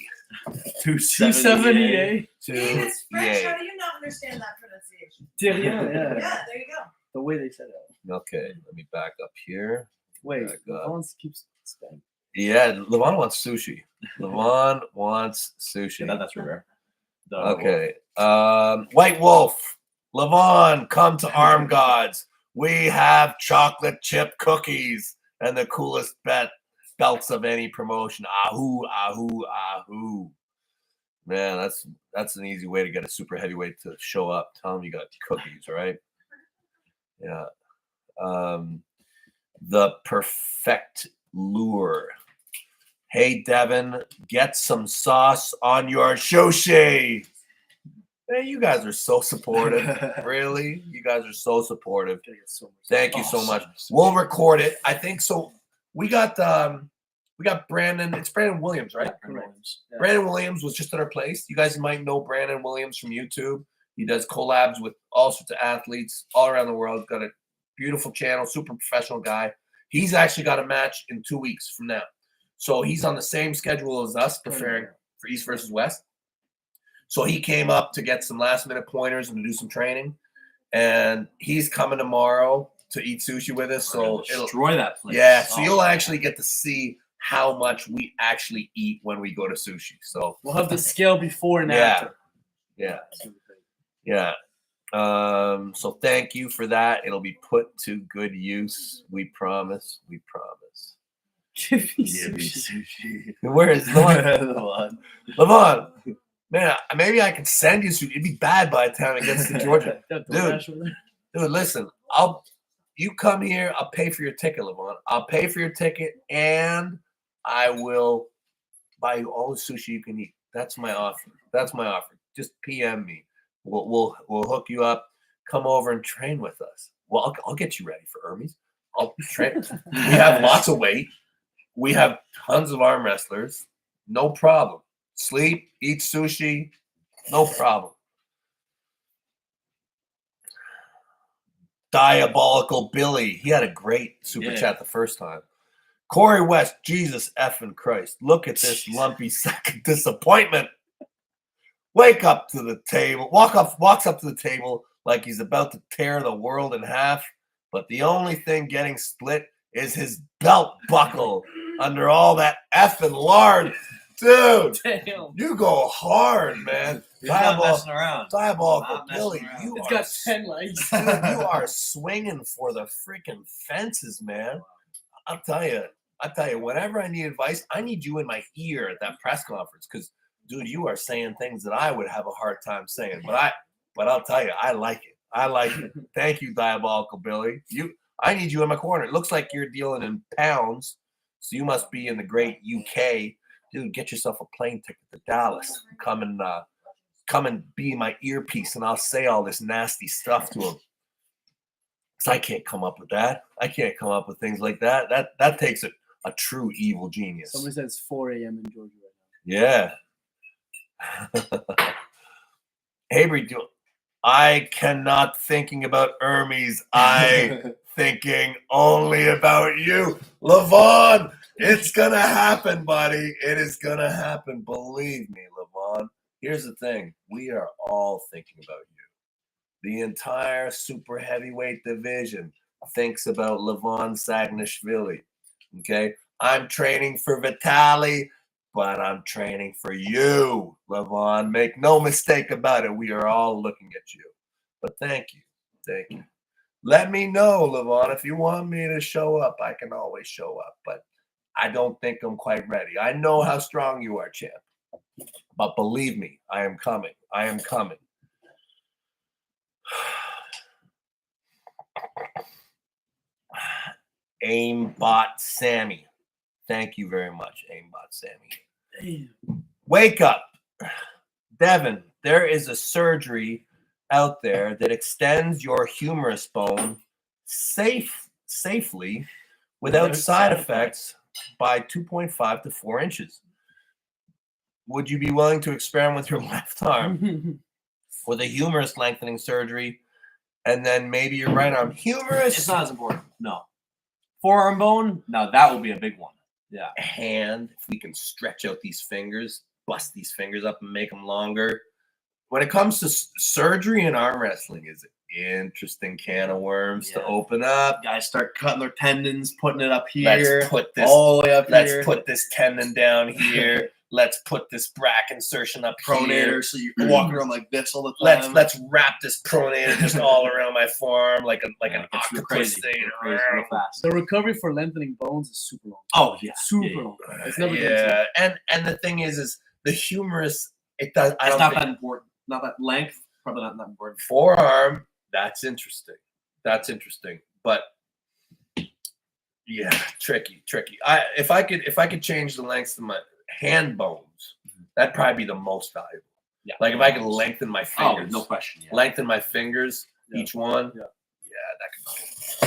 Speaker 3: 278.
Speaker 1: To
Speaker 5: It's French.
Speaker 1: yay.
Speaker 5: How do you not understand that pronunciation?
Speaker 3: Yeah.
Speaker 5: Yeah, there you go.
Speaker 3: The way they said it.
Speaker 1: Okay, let me back up here.
Speaker 3: Wait,
Speaker 1: Back up.
Speaker 3: Levon keeps spelling.
Speaker 1: Yeah, Levon wants sushi. Levon wants sushi.
Speaker 2: Yeah, that's rare.
Speaker 1: Okay. White Wolf. Levon, come to Arm Gods. We have chocolate chip cookies and the coolest belts of any promotion. Ahoo, ahoo, ahoo. Man, that's an easy way to get a super heavyweight to show up. Tell them you got cookies, right? Yeah. The perfect lure. Hey, Devon, get some sauce on your shoshi. Hey, you guys are so supportive. Really? You guys are so supportive. Thank you so much. We'll record it. I think so. We got Brandon. It's Brandon Williams, right?
Speaker 3: Yeah.
Speaker 1: Brandon Williams was just at our place. You guys might know Brandon Williams from YouTube. He does collabs with all sorts of athletes all around the world. Got a beautiful channel, super professional guy. He's actually got a match in 2 weeks from now. So he's on the same schedule as us, preparing for East versus West. So he came up to get some last-minute pointers and to do some training. And he's coming tomorrow to eat sushi with us. So it'll
Speaker 2: destroy that place.
Speaker 1: Yeah, so you'll actually get to see how much we actually eat when we go to sushi. So
Speaker 3: We'll have the scale before and
Speaker 1: Yeah.
Speaker 3: after.
Speaker 1: yeah, yeah. So thank you for that. It'll be put to good use. We promise. We promise.
Speaker 3: Give me
Speaker 2: Give me
Speaker 3: sushi.
Speaker 2: sushi.
Speaker 1: Where is Levon? Levon, man, maybe I can send you sushi. It'd be bad by the time it gets to Georgia. Dude, listen, you come here, I'll pay for your ticket, Levon. I'll pay for your ticket and I will buy you all the sushi you can eat. That's my offer. Just PM me. We'll hook you up. Come over and train with us. Well, I'll get you ready for Hermes. I'll train. We have lots of weight. We have tons of arm wrestlers. No problem. Sleep, eat sushi, no problem. Diabolical Billy. He had a great super chat the first time. Corey West, Jesus effing Christ. Look at this lumpy sack of disappointment. Walks up to the table like he's about to tear the world in half. But the only thing getting split is his belt buckle under all that effing lard. Dude,
Speaker 3: Damn.
Speaker 1: you go hard, man.
Speaker 2: He's not messing around.
Speaker 1: Diabolical
Speaker 2: Not messing
Speaker 1: Billy,
Speaker 2: around.
Speaker 1: you
Speaker 3: It's
Speaker 1: are,
Speaker 3: got 10 legs.
Speaker 1: dude, you are swinging for the freaking fences, man. I'll tell you, whenever I need advice, I need you in my ear at that press conference because, dude, you are saying things that I would have a hard time saying. But I'll tell you, I like it. I like it. Thank you, Diabolical Billy. I need you in my corner. It looks like you're dealing in pounds, so you must be in the great UK. Dude, get yourself a plane ticket to Dallas. Come and be my earpiece, and I'll say all this nasty stuff to him. Because I can't come up with that. I can't come up with things like that. That takes a true evil genius.
Speaker 3: Somebody said it's 4 a.m. in Georgia right
Speaker 1: Yeah. Avery, I cannot thinking about Hermes. I thinking only about you. Levon, it's going to happen, buddy. It is going to happen. Believe me, Levon. Here's the thing. We are all thinking about you. The entire super heavyweight division thinks about Levon Sagnashvili. Okay? I'm training for Vitaly, but I'm training for you, Levon. Make no mistake about it. We are all looking at you. But thank you. Thank you. Let me know, Levon. If you want me to show up, I can always show up. But I don't think I'm quite ready. I know how strong you are, champ. But believe me, I am coming. I am coming. Aimbot Sammy. Thank you very much, Aimbot Sammy. Wake up. Devon, there is a surgery out there that extends your humerus bone safely without side effects by 2.5 to 4 inches. Would you be willing to experiment with your left arm with a humerus lengthening surgery and then maybe your right arm? Humerus?
Speaker 2: It's not as important. No. Forearm bone? No, that would be a big one. Yeah.
Speaker 1: Hand, if we can stretch out these fingers, bust these fingers up and make them longer. When it comes to surgery and arm wrestling, is an interesting can of worms to open up.
Speaker 2: Guys start cutting their tendons, putting it up here.
Speaker 1: Let's put this
Speaker 2: all the way up
Speaker 1: let's
Speaker 2: here.
Speaker 1: put this tendon down here. Let's put this brack insertion up
Speaker 2: pronator,
Speaker 1: here.
Speaker 2: so you're walking around like this all the time.
Speaker 1: Let's wrap this pronator just all around my forearm like an octopus
Speaker 2: crazy.
Speaker 1: thing.
Speaker 2: Crazy real fast.
Speaker 3: The recovery for lengthening bones is super long.
Speaker 2: Oh yeah,
Speaker 3: Super long. It's never gonna
Speaker 1: and the thing is the humerus. It does. I
Speaker 2: it's
Speaker 1: don't
Speaker 2: not
Speaker 1: think,
Speaker 2: that important. Not that length. Probably not that important.
Speaker 1: forearm. That's interesting. That's interesting. But yeah, tricky. If I could change the lengths of my hand bones, that'd probably be the most valuable.
Speaker 2: Yeah.
Speaker 1: Like if I could lengthen my fingers.
Speaker 2: Oh, no question. Yeah.
Speaker 1: Lengthen my fingers, each one.
Speaker 3: Yeah.
Speaker 1: Yeah, that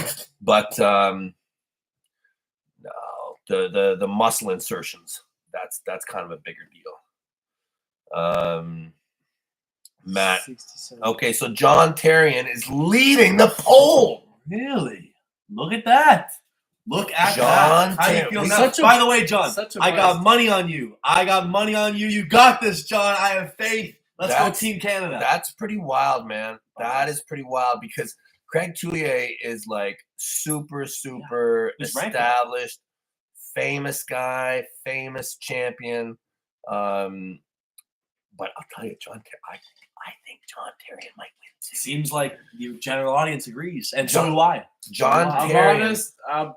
Speaker 1: could. But no, the muscle insertions. That's kind of a bigger deal. Matt.
Speaker 3: 67.
Speaker 1: Okay, so John Teron is leading the poll.
Speaker 2: Really? Look at that. Look at
Speaker 1: John
Speaker 2: that. How do you
Speaker 1: Teron.
Speaker 2: feel
Speaker 1: He's
Speaker 2: now? By the way, John,
Speaker 3: such a
Speaker 2: I got
Speaker 3: bias.
Speaker 2: money on you. I got money on you. You got this, John. I have faith. Let's
Speaker 1: That's-
Speaker 2: go Team Canada.
Speaker 1: That's pretty wild, man. That is pretty wild because Craig Tullier is like super
Speaker 2: He's ranking.
Speaker 1: established, famous guy, famous champion. But I'll tell you, I think John Teron might win too.
Speaker 2: Seems like the general audience agrees, and
Speaker 1: John-
Speaker 2: so do I.
Speaker 1: John
Speaker 3: I'm
Speaker 1: Teron.
Speaker 3: honest. I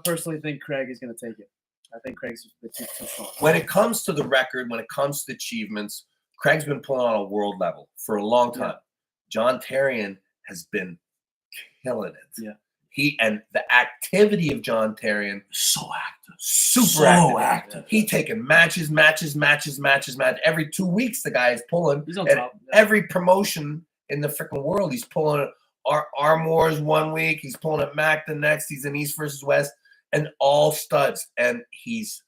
Speaker 3: personally think Craig is going to take it. I think Craig's a bit too strong.
Speaker 1: When it comes to the record, when it comes to achievements, Craig's been pulling on a world level for a long time.
Speaker 3: Yeah.
Speaker 1: John Teron has been killing it.
Speaker 3: Yeah.
Speaker 1: And the activity of John Teron,
Speaker 2: So active.
Speaker 1: super
Speaker 2: So
Speaker 1: active.
Speaker 2: active.
Speaker 1: He taking matches. Every 2 weeks, the guy is pulling.
Speaker 3: He's on
Speaker 1: And
Speaker 3: top. Yeah.
Speaker 1: every promotion in the freaking world, he's pulling Arm Wars 1 week. He's pulling at Mac the next. He's in East versus West, and all studs. And he's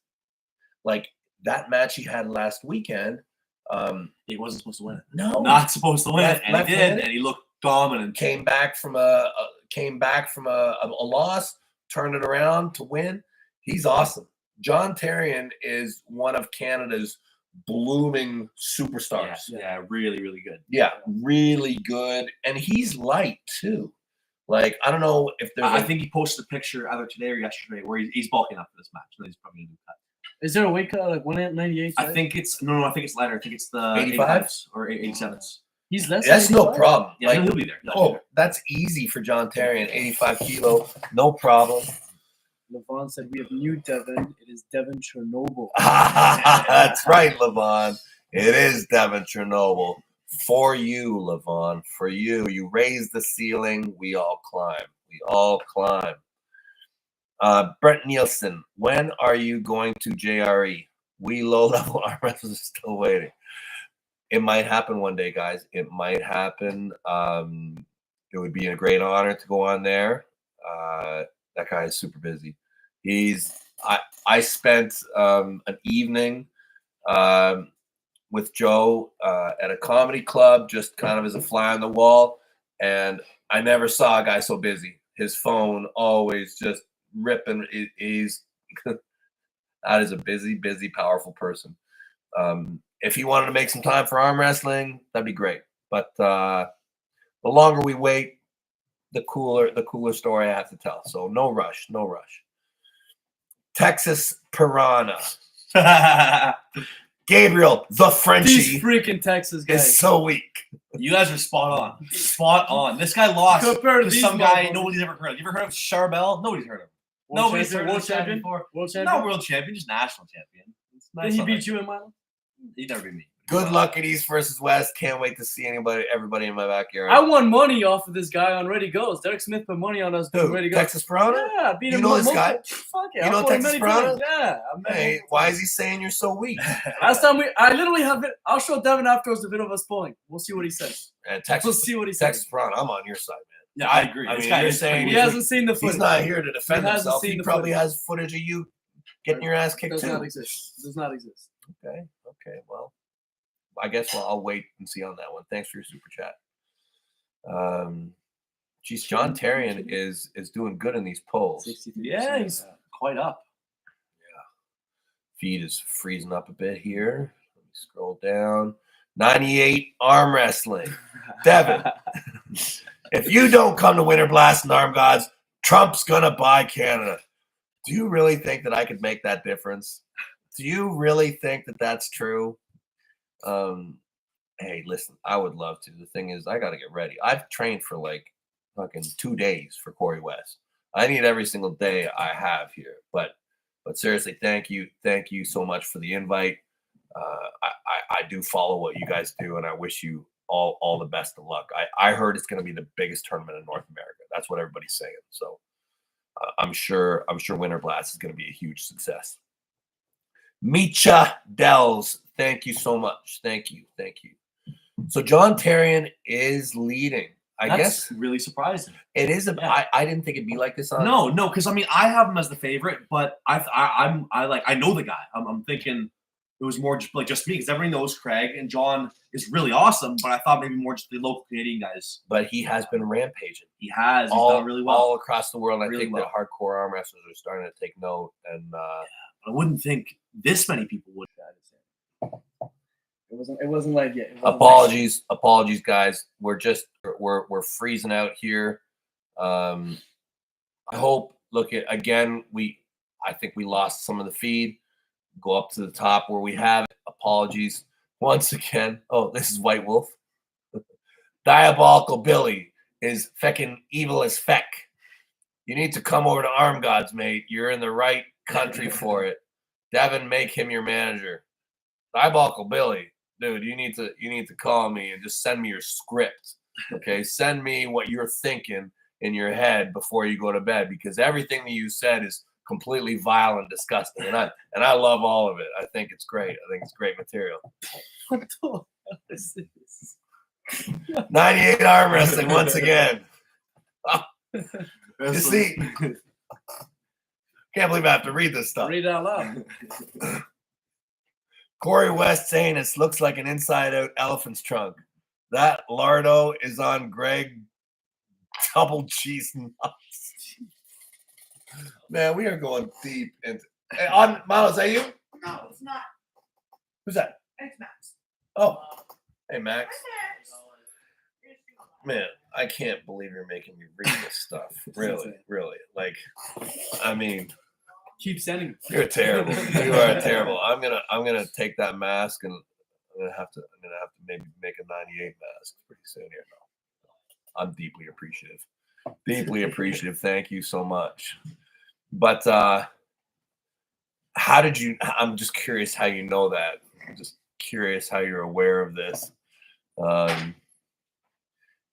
Speaker 1: like that match he had last weekend.
Speaker 2: He wasn't supposed to win it.
Speaker 1: No,
Speaker 2: Not supposed to win it, and he did,
Speaker 1: Left-handed?
Speaker 2: and he looked Dominant.
Speaker 4: Came back from a loss, turned it around to win. He's awesome. John Teron is one of Canada's blooming superstars.
Speaker 2: Yeah, really, really good.
Speaker 4: Yeah, really good. And he's light too. Like, I don't know if there's
Speaker 2: I think he posted a picture either today or yesterday where he's bulking up for this match. So he's probably going to do cut.
Speaker 3: Is there a weight cut like 198?
Speaker 2: I think it's no. I think it's lighter. I think it's the
Speaker 4: 85
Speaker 2: or 87s.
Speaker 3: He's less.
Speaker 4: that's
Speaker 3: than
Speaker 4: no
Speaker 3: 85?
Speaker 4: problem.
Speaker 2: Yeah,
Speaker 4: Like,
Speaker 2: he'll be there.
Speaker 4: oh, that's easy for John Teron, 85 kilo, no problem.
Speaker 3: Levon said we have new Devon. It is Devon Chernobyl.
Speaker 4: That's right, Levon. It is Devon Chernobyl. For you, Levon. For you. You raise the ceiling. We all climb. We all climb. Brent Nielsen, when are you going to JRE? We low-level arm wrestlers are still waiting. It might happen one day, guys. It might happen. It would be a great honor to go on there. That guy is super busy. I spent an evening with Joe at a comedy club, just kind of as a fly on the wall, and I never saw a guy so busy. His phone always just ripping. He's that is a busy, powerful person. If he wanted to make some time for arm wrestling, that'd be great. But the longer we wait, the cooler story I have to tell. So no rush. Texas Piranha. Gabriel, the Frenchie,
Speaker 3: These freaking Texas guys.
Speaker 4: is so weak.
Speaker 2: You guys are spot on. Spot on. This guy lost
Speaker 3: Compared
Speaker 2: to
Speaker 3: to these
Speaker 2: some guy
Speaker 3: motherfuckers.
Speaker 2: nobody's ever heard of. You ever heard of Charbel? Nobody's heard of him.
Speaker 3: World
Speaker 2: Nobody's
Speaker 3: champion,
Speaker 2: heard of
Speaker 3: world
Speaker 2: this guy
Speaker 3: champion,
Speaker 2: before.
Speaker 3: world
Speaker 2: Not
Speaker 3: champion.
Speaker 2: world champion, just national champion. It's nice
Speaker 3: Did he
Speaker 2: on
Speaker 3: beat
Speaker 2: him.
Speaker 3: you in Milo?
Speaker 2: He never beat me.
Speaker 4: Good luck at East versus West. Can't wait to see everybody in my backyard.
Speaker 3: I won money off of this guy on Ready Goes. Derek Smith put money on us doing
Speaker 4: Who?
Speaker 3: Ready Goes.
Speaker 4: Texas Piranha?
Speaker 3: Yeah, I beat
Speaker 4: You
Speaker 3: him.
Speaker 4: know this
Speaker 3: multiple-
Speaker 4: guy?
Speaker 3: Fuck yeah.
Speaker 4: You know
Speaker 3: I fought him
Speaker 4: Texas
Speaker 3: many times.
Speaker 4: Piranha?
Speaker 3: Yeah. I met
Speaker 4: Hey,
Speaker 3: him.
Speaker 4: why is he saying you're so weak?
Speaker 3: Last time I literally have it. I'll show Devin afterwards the video of us pulling. We'll see what he says.
Speaker 4: And
Speaker 3: We'll
Speaker 4: Texas
Speaker 3: see what he says.
Speaker 4: Texas Piranha, I'm on your side, man.
Speaker 2: Yeah, I agree.
Speaker 4: I
Speaker 2: This
Speaker 4: mean,
Speaker 2: guy
Speaker 4: you're
Speaker 2: is
Speaker 4: saying
Speaker 3: He
Speaker 2: pretty-
Speaker 3: hasn't seen the footage.
Speaker 4: He's not here to defend
Speaker 3: He hasn't
Speaker 4: himself.
Speaker 3: seen
Speaker 4: He
Speaker 3: the
Speaker 4: probably
Speaker 3: footage.
Speaker 4: has footage of you getting your ass kicked
Speaker 3: Does
Speaker 4: too.
Speaker 3: not exist. Does not exist.
Speaker 4: Okay. Well, I guess I'll wait and see on that one. Thanks for your super chat. Geez, John Teron is doing good in these polls.
Speaker 3: 63%.
Speaker 2: Yeah, he's quite up.
Speaker 4: Feed is freezing up a bit here. Let me scroll down. 98 arm wrestling. Devin, if you don't come to Winter Blast and Arm Gods, Trump's gonna buy Canada. Do you really think that I could make that difference? Do you really think that that's true? Hey, listen, I would love to. The thing is, I got to get ready. I've trained for like fucking 2 days for Corey West. I need every single day I have here. But seriously, thank you so much for the invite. I do follow what you guys do, and I wish you all the best of luck. I heard it's going to be the biggest tournament in North America. That's what everybody's saying. So I'm sure Winter Blast is going to be a huge success. Micha Dells, thank you so much. Thank you. So John Teron is leading. I guess
Speaker 2: really surprising.
Speaker 4: it is.
Speaker 2: Yeah.
Speaker 4: I didn't think it'd be like this on.
Speaker 2: No, because I mean I have him as the favorite, but I know the guy. I'm thinking it was more just me because everybody knows Craig and John is really awesome, but I thought maybe more just the local Canadian guys.
Speaker 4: But he has been rampaging
Speaker 2: He has. He's
Speaker 4: all
Speaker 2: done really well.
Speaker 4: all across the world. I
Speaker 2: Really
Speaker 4: think
Speaker 2: well.
Speaker 4: that hardcore arm wrestlers are starting to take note. And
Speaker 2: I wouldn't think this many people would.
Speaker 3: It wasn't like it.
Speaker 4: apologies, guys. We're freezing out here. I hope. Look at again. I think we lost some of the feed. Go up to the top where we have it. Apologies once again. Oh, this is White Wolf. Diabolical Billy is feckin' evil as feck. You need to come over to Arm Gods, mate. You're in the right country for it. Devin, make him your manager. Diabolical Billy, dude, you need to call me and just send me your script. Okay, send me what you're thinking in your head before you go to bed, because everything that you said is completely vile and disgusting, and I love all of it. I think it's great. I think it's great material.
Speaker 3: What the hell is this?
Speaker 4: 98 arm wrestling once again. You see, can't believe I have to read this stuff.
Speaker 3: Read it out loud.
Speaker 4: Corey West's anus looks like an inside-out elephant's trunk.
Speaker 1: That Lardo is on Greg double cheese nuts. Man, we are going deep into. Hey, on Miles, is that you?
Speaker 5: No, it's not.
Speaker 1: Who's that?
Speaker 5: It's Max.
Speaker 1: Oh, hey Max.
Speaker 5: Max.
Speaker 1: Man, I can't believe you're making me read this stuff. Really, really. Like, I mean,
Speaker 3: Keep sending.
Speaker 1: you're terrible. You are terrible. I'm gonna take that mask and I'm gonna have to maybe make a 98 mask pretty soon here. No, I'm deeply appreciative. Deeply appreciative. Thank you so much. But how did you? I'm just curious how you know that. I'm just curious how you're aware of this.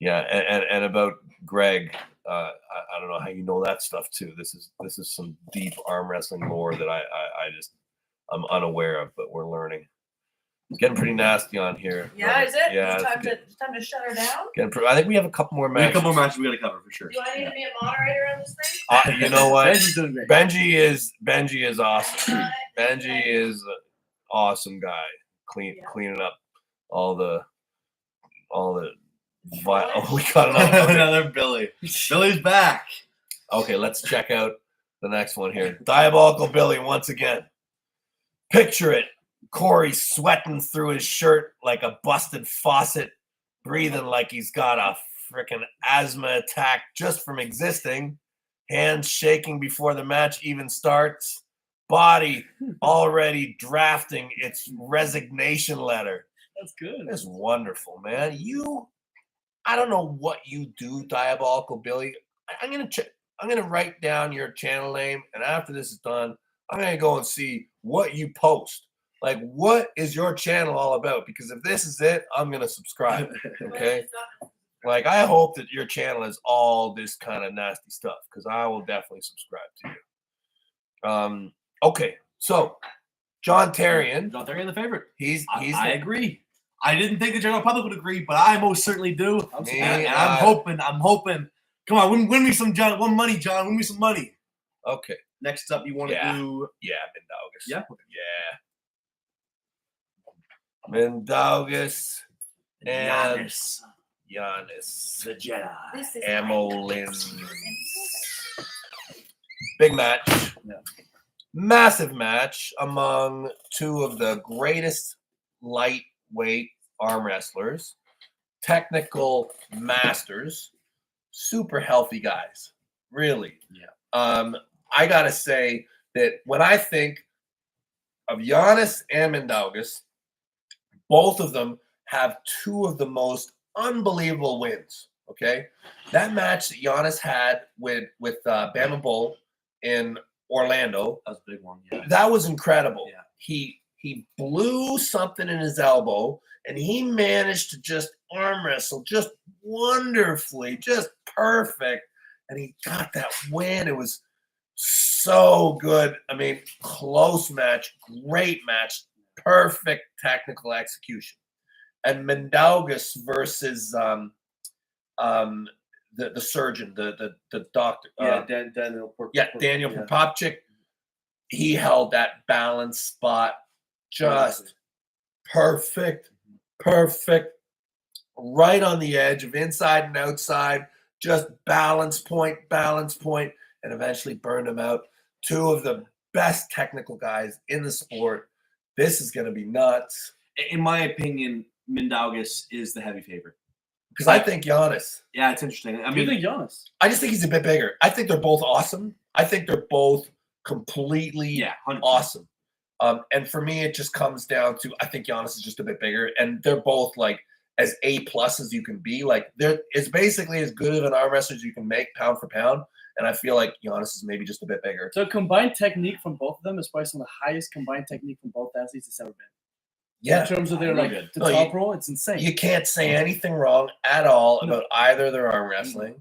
Speaker 1: Yeah, and about Greg, I don't know how you know that stuff too. This is some deep arm wrestling lore that I'm unaware of, but we're learning. It's getting pretty nasty on here.
Speaker 5: Yeah, is it?
Speaker 1: Yeah,
Speaker 5: It's time to shut her down.
Speaker 1: I think we have a couple more
Speaker 2: We have a
Speaker 1: matches.
Speaker 2: couple more matches we got to cover for sure.
Speaker 5: Do I need to be a moderator on this thing?
Speaker 1: You know what?
Speaker 3: Benji's doing great.
Speaker 1: Benji is awesome. Benji is an awesome guy. Cleaning up all the. Oh, we got another. Okay.
Speaker 2: Another Billy. Billy's back.
Speaker 1: Okay, let's check out the next one here. Diabolical Billy once again. Picture it. Corey sweating through his shirt like a busted faucet, breathing like he's got a freaking asthma attack just from existing. Hands shaking before the match even starts. Body already drafting its resignation letter.
Speaker 3: That's good.
Speaker 1: That's wonderful, man. I don't know what you do, Diabolical Billy. I'm gonna write down your channel name, and after this is done, I'm gonna go and see what you post. Like, what is your channel all about? Because if this is it, I'm gonna subscribe. Okay. Like, I hope that your channel is all this kind of nasty stuff, because I will definitely subscribe to you. Okay, so John Therien.
Speaker 2: John Therien, the favorite.
Speaker 1: I
Speaker 2: agree. I didn't think the general public would agree, but I most certainly do. And I'm hoping. Come on, win me some money, John. Win me some money.
Speaker 1: Okay.
Speaker 2: Next up, you want to do?
Speaker 1: Yeah, Mindaugas.
Speaker 2: Yeah.
Speaker 1: Yeah. Mindaugas and
Speaker 2: Yannis.
Speaker 1: the
Speaker 2: Jedi.
Speaker 1: Amolin. Big match.
Speaker 3: Yeah.
Speaker 1: Massive match among two of the greatest lightweight arm wrestlers, technical masters, super healthy guys. Really.
Speaker 2: Yeah.
Speaker 1: I gotta say that when I think of Yannis and Mindaugas, both of them have two of the most unbelievable wins. Okay, that match that Yannis had with Bama Bull in Orlando,
Speaker 2: That was a big one. Yeah.
Speaker 1: that was incredible.
Speaker 2: Yeah.
Speaker 1: He blew something in his elbow, and he managed to just arm wrestle just wonderfully, just perfect, and he got that win. It was so good. I mean, close match, great match, perfect technical execution. And Mindaugas versus the surgeon, the doctor.
Speaker 3: Daniel.
Speaker 1: Daniel Popchik. He held that balance spot just perfect, right on the edge of inside and outside, just balance point, and eventually burned him out. Two of the best technical guys in the sport. This is going to be nuts.
Speaker 2: In my opinion, Mindaugas is the heavy favorite.
Speaker 1: Because I think Yannis.
Speaker 2: Yeah, it's interesting. I
Speaker 3: I
Speaker 2: mean,
Speaker 3: think Yannis.
Speaker 1: I just think he's a bit bigger. I think they're both awesome. I think they're both completely
Speaker 2: 100%.
Speaker 1: awesome. And for me, it just comes down to I think Yannis is just a bit bigger, and they're both like as A+ as you can be. Like it's basically as good of an arm wrestler as you can make pound for pound. And I feel like Yannis is maybe just a bit bigger.
Speaker 3: So combined technique from both of them is probably some of the highest combined technique from both athletes that's ever been.
Speaker 1: Yeah.
Speaker 3: In terms of their
Speaker 2: Really
Speaker 3: like
Speaker 2: good.
Speaker 3: the
Speaker 1: No,
Speaker 3: top roll, it's insane.
Speaker 1: You can't say anything wrong at all about either their arm wrestling,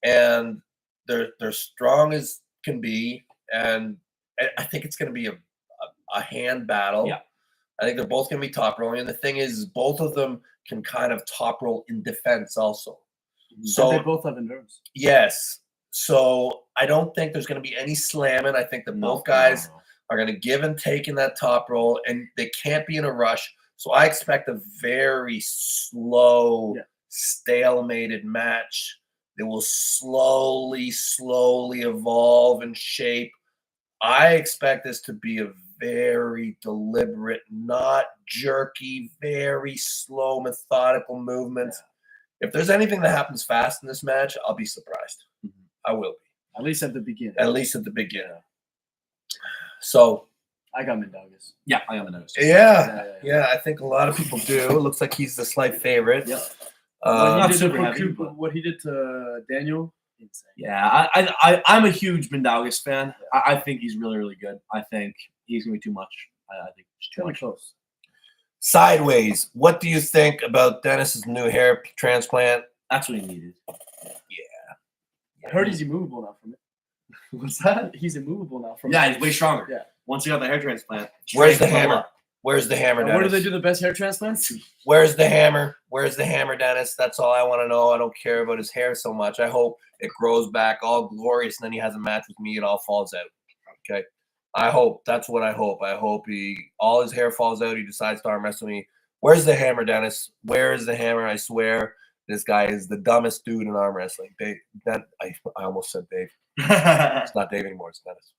Speaker 1: and they're strong as can be. And I think it's going to be a hand battle.
Speaker 2: Yeah.
Speaker 1: I think they're both going to be top rolling. And the thing is, both of them can kind of top roll in defense also. So
Speaker 3: and they both have endurance.
Speaker 1: yes. So I don't think there's going to be any slamming. I think that both guys are going to give and take in that top roll, and they can't be in a rush.
Speaker 4: So I expect a very slow,
Speaker 3: Yeah.
Speaker 4: stalemated match that will slowly evolve and shape. I expect this to be a very deliberate, not jerky, very slow, methodical movements. If there's anything that happens fast in this match, I'll be surprised. I will be.
Speaker 3: At least at the beginning.
Speaker 4: At least at the beginning. So
Speaker 3: I got Mendogas.
Speaker 2: Yeah, I am the nose.
Speaker 4: yeah, I think a lot of people do. It looks like he's the slight favorite.
Speaker 3: Yeah.
Speaker 2: Not
Speaker 3: What
Speaker 2: super
Speaker 3: he did
Speaker 2: heavy,
Speaker 3: to,
Speaker 2: but-
Speaker 3: what he did to Daniel, insane.
Speaker 2: Yeah, I'm a huge Mendogas fan. I think he's really, really good. I think he's going to be too much. I think it's too
Speaker 3: Too
Speaker 2: much.
Speaker 3: close.
Speaker 1: Sideways. What do you think about Dennis's new hair transplant?
Speaker 2: That's what he needed.
Speaker 3: I heard he's immovable now from it.
Speaker 2: What's that?
Speaker 3: He's immovable now from
Speaker 2: Yeah,
Speaker 3: it.
Speaker 2: he's way stronger.
Speaker 3: Yeah.
Speaker 2: Once he got the hair transplant.
Speaker 1: Where's the
Speaker 2: strength level
Speaker 1: hammer?
Speaker 2: up.
Speaker 1: Where's the hammer,
Speaker 3: Where do
Speaker 1: Dennis?
Speaker 3: they do the best hair transplants?
Speaker 1: Where's the hammer? Where's the hammer, Dennis? That's all I want to know. I don't care about his hair so much. I hope it grows back all glorious and then he has a match with me. It all falls out. Okay. I hope. That's what I hope. I hope all his hair falls out. He decides to arm wrestle me. Where's the hammer, Dennis? Where is the hammer? I swear this guy is the dumbest dude in arm wrestling. Dave, I almost said Dave. It's not Dave anymore. It's Dennis.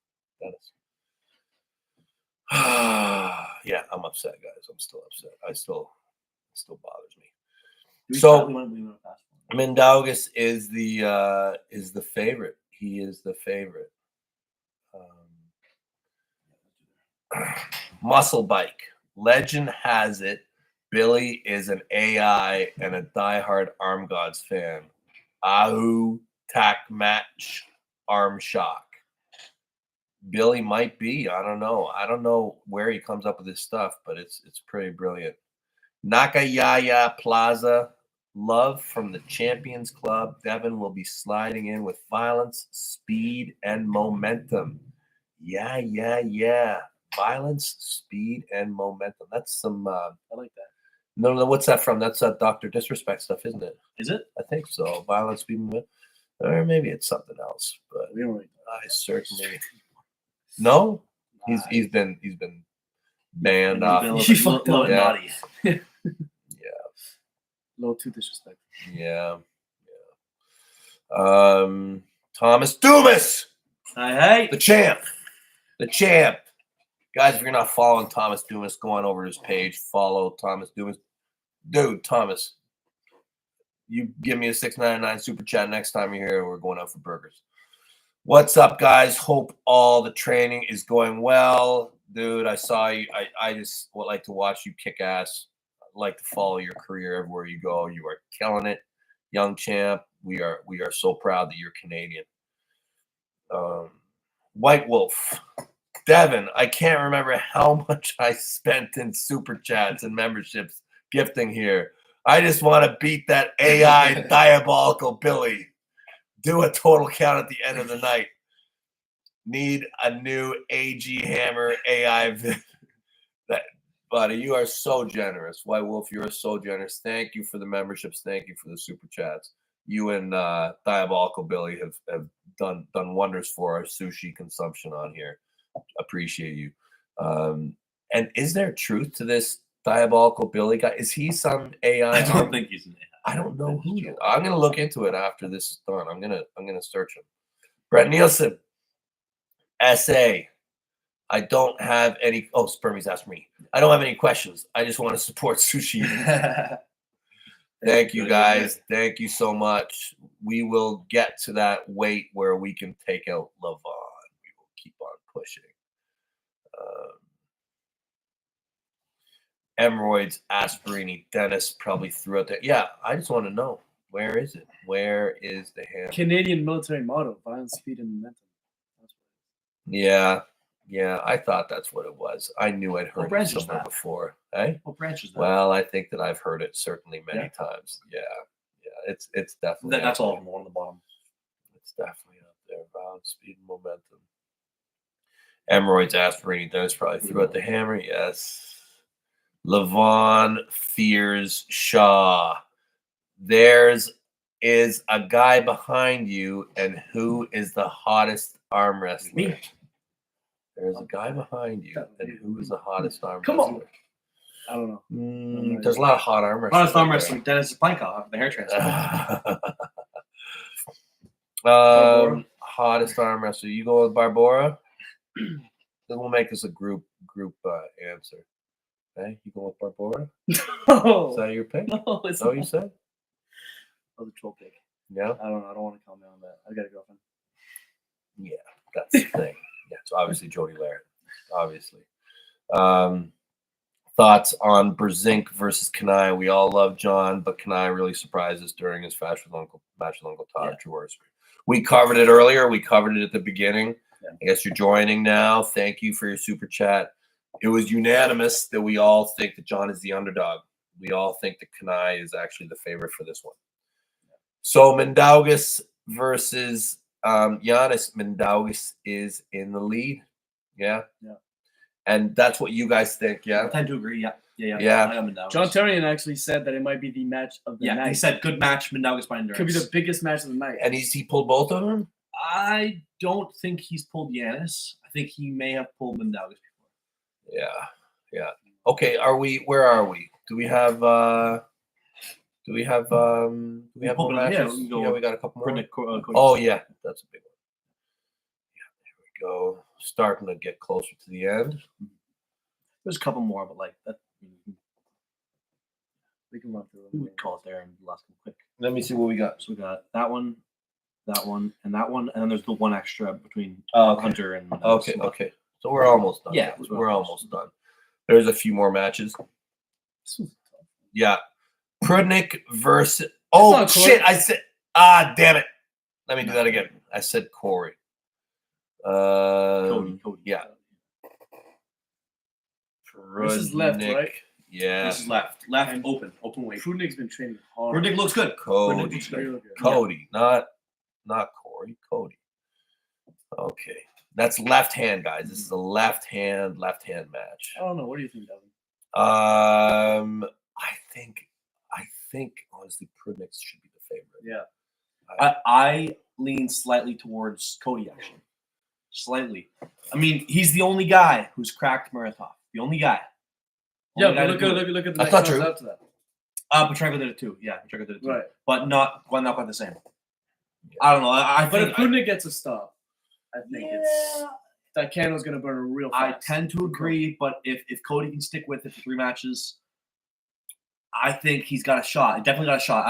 Speaker 1: Yeah, I'm upset, guys. I'm still upset. It still bothers me. So Mendogas is the favorite. He is the favorite. Muscle Bike. Legend has it Billy is an AI and a diehard Arm Gods fan. Ahu, tack match, arm shock. Billy might be. I don't know. I don't know where he comes up with this stuff, but it's pretty brilliant. Nakayaya Plaza. Love from the Champions Club. Devon will be sliding in with violence, speed, and momentum. Yeah. Violence, speed, and momentum. That's some.
Speaker 3: I like that.
Speaker 1: No. What's that from? That's Dr. Disrespect stuff, isn't it?
Speaker 2: Is it?
Speaker 1: I think so. Violence, speed, momentum. Or maybe it's something else. But
Speaker 3: We don't really
Speaker 1: I certainly. No, he's been banned off.
Speaker 3: He fucked up.
Speaker 1: Yeah.
Speaker 2: naughty.
Speaker 3: a little too disrespectful.
Speaker 1: Yeah. Thomas Dumas,
Speaker 2: Hey.
Speaker 1: the champ. Guys, if you're not following Thomas Dumas, go on over to his page. Follow Thomas Dumas. Dude, Thomas, you give me a $6.99 super chat next time you're here. We're going out for burgers. What's up, guys? Hope all the training is going well. Dude, I saw you. I just would like to watch you kick ass. I'd like to follow your career everywhere you go. You are killing it. Young champ. We are so proud that you're Canadian. White Wolf. Devon, I can't remember how much I spent in super chats and memberships gifting here. I just want to beat that AI diabolical Billy. Do a total count at the end of the night. Need a new AG Hammer AI. Buddy, you are so generous. White Wolf, you are so generous. Thank you for the memberships. Thank you for the super chats. You and Diabolical Billy have done wonders for our sushi consumption on here. Appreciate you. And is there truth to this Diabolical Billy guy? Is he some AI?
Speaker 2: I don't think he's an AI.
Speaker 1: I don't know who he is. I'm gonna look into it after this is done. I'm gonna search him. Brett Nielsen, SA. I don't have any. Oh, Spermie's asked me. I don't have any questions. I just want to support sushi. Thank you, guys. Thank you so much. We will get to that weight where we can take out Levon. We will keep on pushing. Emeroids, Asperini, Dennis probably threw out there. Yeah, I just want to know, where is it? Where is the hammer?
Speaker 3: Canadian military motto: violence, speed, and momentum. That's
Speaker 1: Yeah, I thought that's what it was. I knew I'd heard it
Speaker 2: branch is
Speaker 1: somewhere
Speaker 2: that?
Speaker 1: before. Hey?
Speaker 2: What branch is that?
Speaker 1: Well, I think that I've heard it certainly many times. Yeah, it's definitely
Speaker 2: That's
Speaker 1: out
Speaker 2: all
Speaker 1: there.
Speaker 2: from one on the bottom.
Speaker 1: It's definitely up there. Violence, speed, and momentum. Emeroids, Asperini, Dennis probably threw out the hammer. Yes. Levon fears Shaw. There's is a guy behind you, and who is the hottest arm wrestler?
Speaker 2: Me.
Speaker 1: There's a guy behind you, and who is the hottest arm
Speaker 3: Come
Speaker 1: wrestler?
Speaker 3: on. I don't know.
Speaker 1: There's a lot of hot arm wrestling.
Speaker 2: Honest arm wrestling. Dennis Planko after the hair transplant.
Speaker 1: Hottest arm wrestler. You go with Barbora? Then we'll make this a group answer. Okay, you go with Barbora? Is that your pick?
Speaker 3: No,
Speaker 1: Is that what you said?
Speaker 3: Oh, the troll pick.
Speaker 1: Yeah.
Speaker 3: I don't know. I don't want to comment on that. I got a girlfriend.
Speaker 1: Yeah, that's the thing. Yeah, it's obviously Jody Larratt. Obviously. Thoughts on Brzenk versus Kanai? We all love John, but Kanai really surprised us during his match with Uncle Todd. True or true? We covered it earlier. We covered it at the beginning.
Speaker 3: Yeah.
Speaker 1: I guess you're joining now. Thank you for your super chat. It was unanimous that we all think that John is the underdog. We all think that Kanai is actually the favorite for this one. So Mogadas versus Yannis. Mogadas is in the lead. Yeah.
Speaker 3: Yeah.
Speaker 1: And that's what you guys think, yeah?
Speaker 2: I tend to agree. Yeah. I am Mogadas.
Speaker 3: John Teron actually said that it might be the match of the night.
Speaker 2: He said good match. Mogadas by endurance.
Speaker 3: Could be the biggest match of the night.
Speaker 1: And he pulled both of them?
Speaker 2: I don't think he's pulled Yannis. I think he may have pulled Mogadas before.
Speaker 1: Yeah. Okay, where are we? Do we have more matches?
Speaker 2: Yeah,
Speaker 1: we got a couple more.
Speaker 2: Cody.
Speaker 1: Oh yeah, that's a big one. Yeah, there we go. Starting to get closer to the end.
Speaker 2: There's a couple more, but like that,
Speaker 3: We can run through
Speaker 2: we
Speaker 3: them.
Speaker 2: would call it there and last one quick.
Speaker 1: Let me see what we got.
Speaker 2: So we got that one, and then there's the one extra between
Speaker 1: Okay.
Speaker 2: Hunter and
Speaker 1: Okay. So we're almost done.
Speaker 2: Yeah,
Speaker 1: we're almost done. There's a few more matches. Yeah. Pnick versus. Oh
Speaker 3: not Corey.
Speaker 1: shit! I said. Damn it! Let me do that again. I said Corey.
Speaker 2: Cody.
Speaker 1: Yeah.
Speaker 3: This is left,
Speaker 1: Pnick.
Speaker 3: right?
Speaker 1: Yeah.
Speaker 2: This is left, open weight.
Speaker 3: Pnick's been training hard.
Speaker 2: Pnick looks good.
Speaker 1: Cody.
Speaker 2: Pnick looks good.
Speaker 3: Really good.
Speaker 1: Cody, not Corey. Cody. Okay, that's left hand, guys. This is a left hand match.
Speaker 3: I don't know. What do you think, Devin?
Speaker 1: I think honestly, Pnick should be the favorite.
Speaker 3: Yeah.
Speaker 2: I lean slightly towards Cody actually. Slightly. I mean, he's the only guy who's cracked Marathon. The only guy.
Speaker 3: Yeah,
Speaker 2: Only guy
Speaker 3: but
Speaker 2: to do it.
Speaker 3: look at the
Speaker 1: That's
Speaker 3: next
Speaker 1: not
Speaker 3: ones
Speaker 1: true.
Speaker 3: after that.
Speaker 2: Pnick did it too. Yeah, Pnick did it too.
Speaker 3: Right.
Speaker 2: But not quite the same. I don't know. I
Speaker 3: But
Speaker 2: think
Speaker 3: if Pnick gets a stop, I think it's that candle's gonna burn real
Speaker 2: I
Speaker 3: fast.
Speaker 2: tend to agree, but if Cody can stick with it for 3 matches, I think he's got a shot. He definitely got a shot.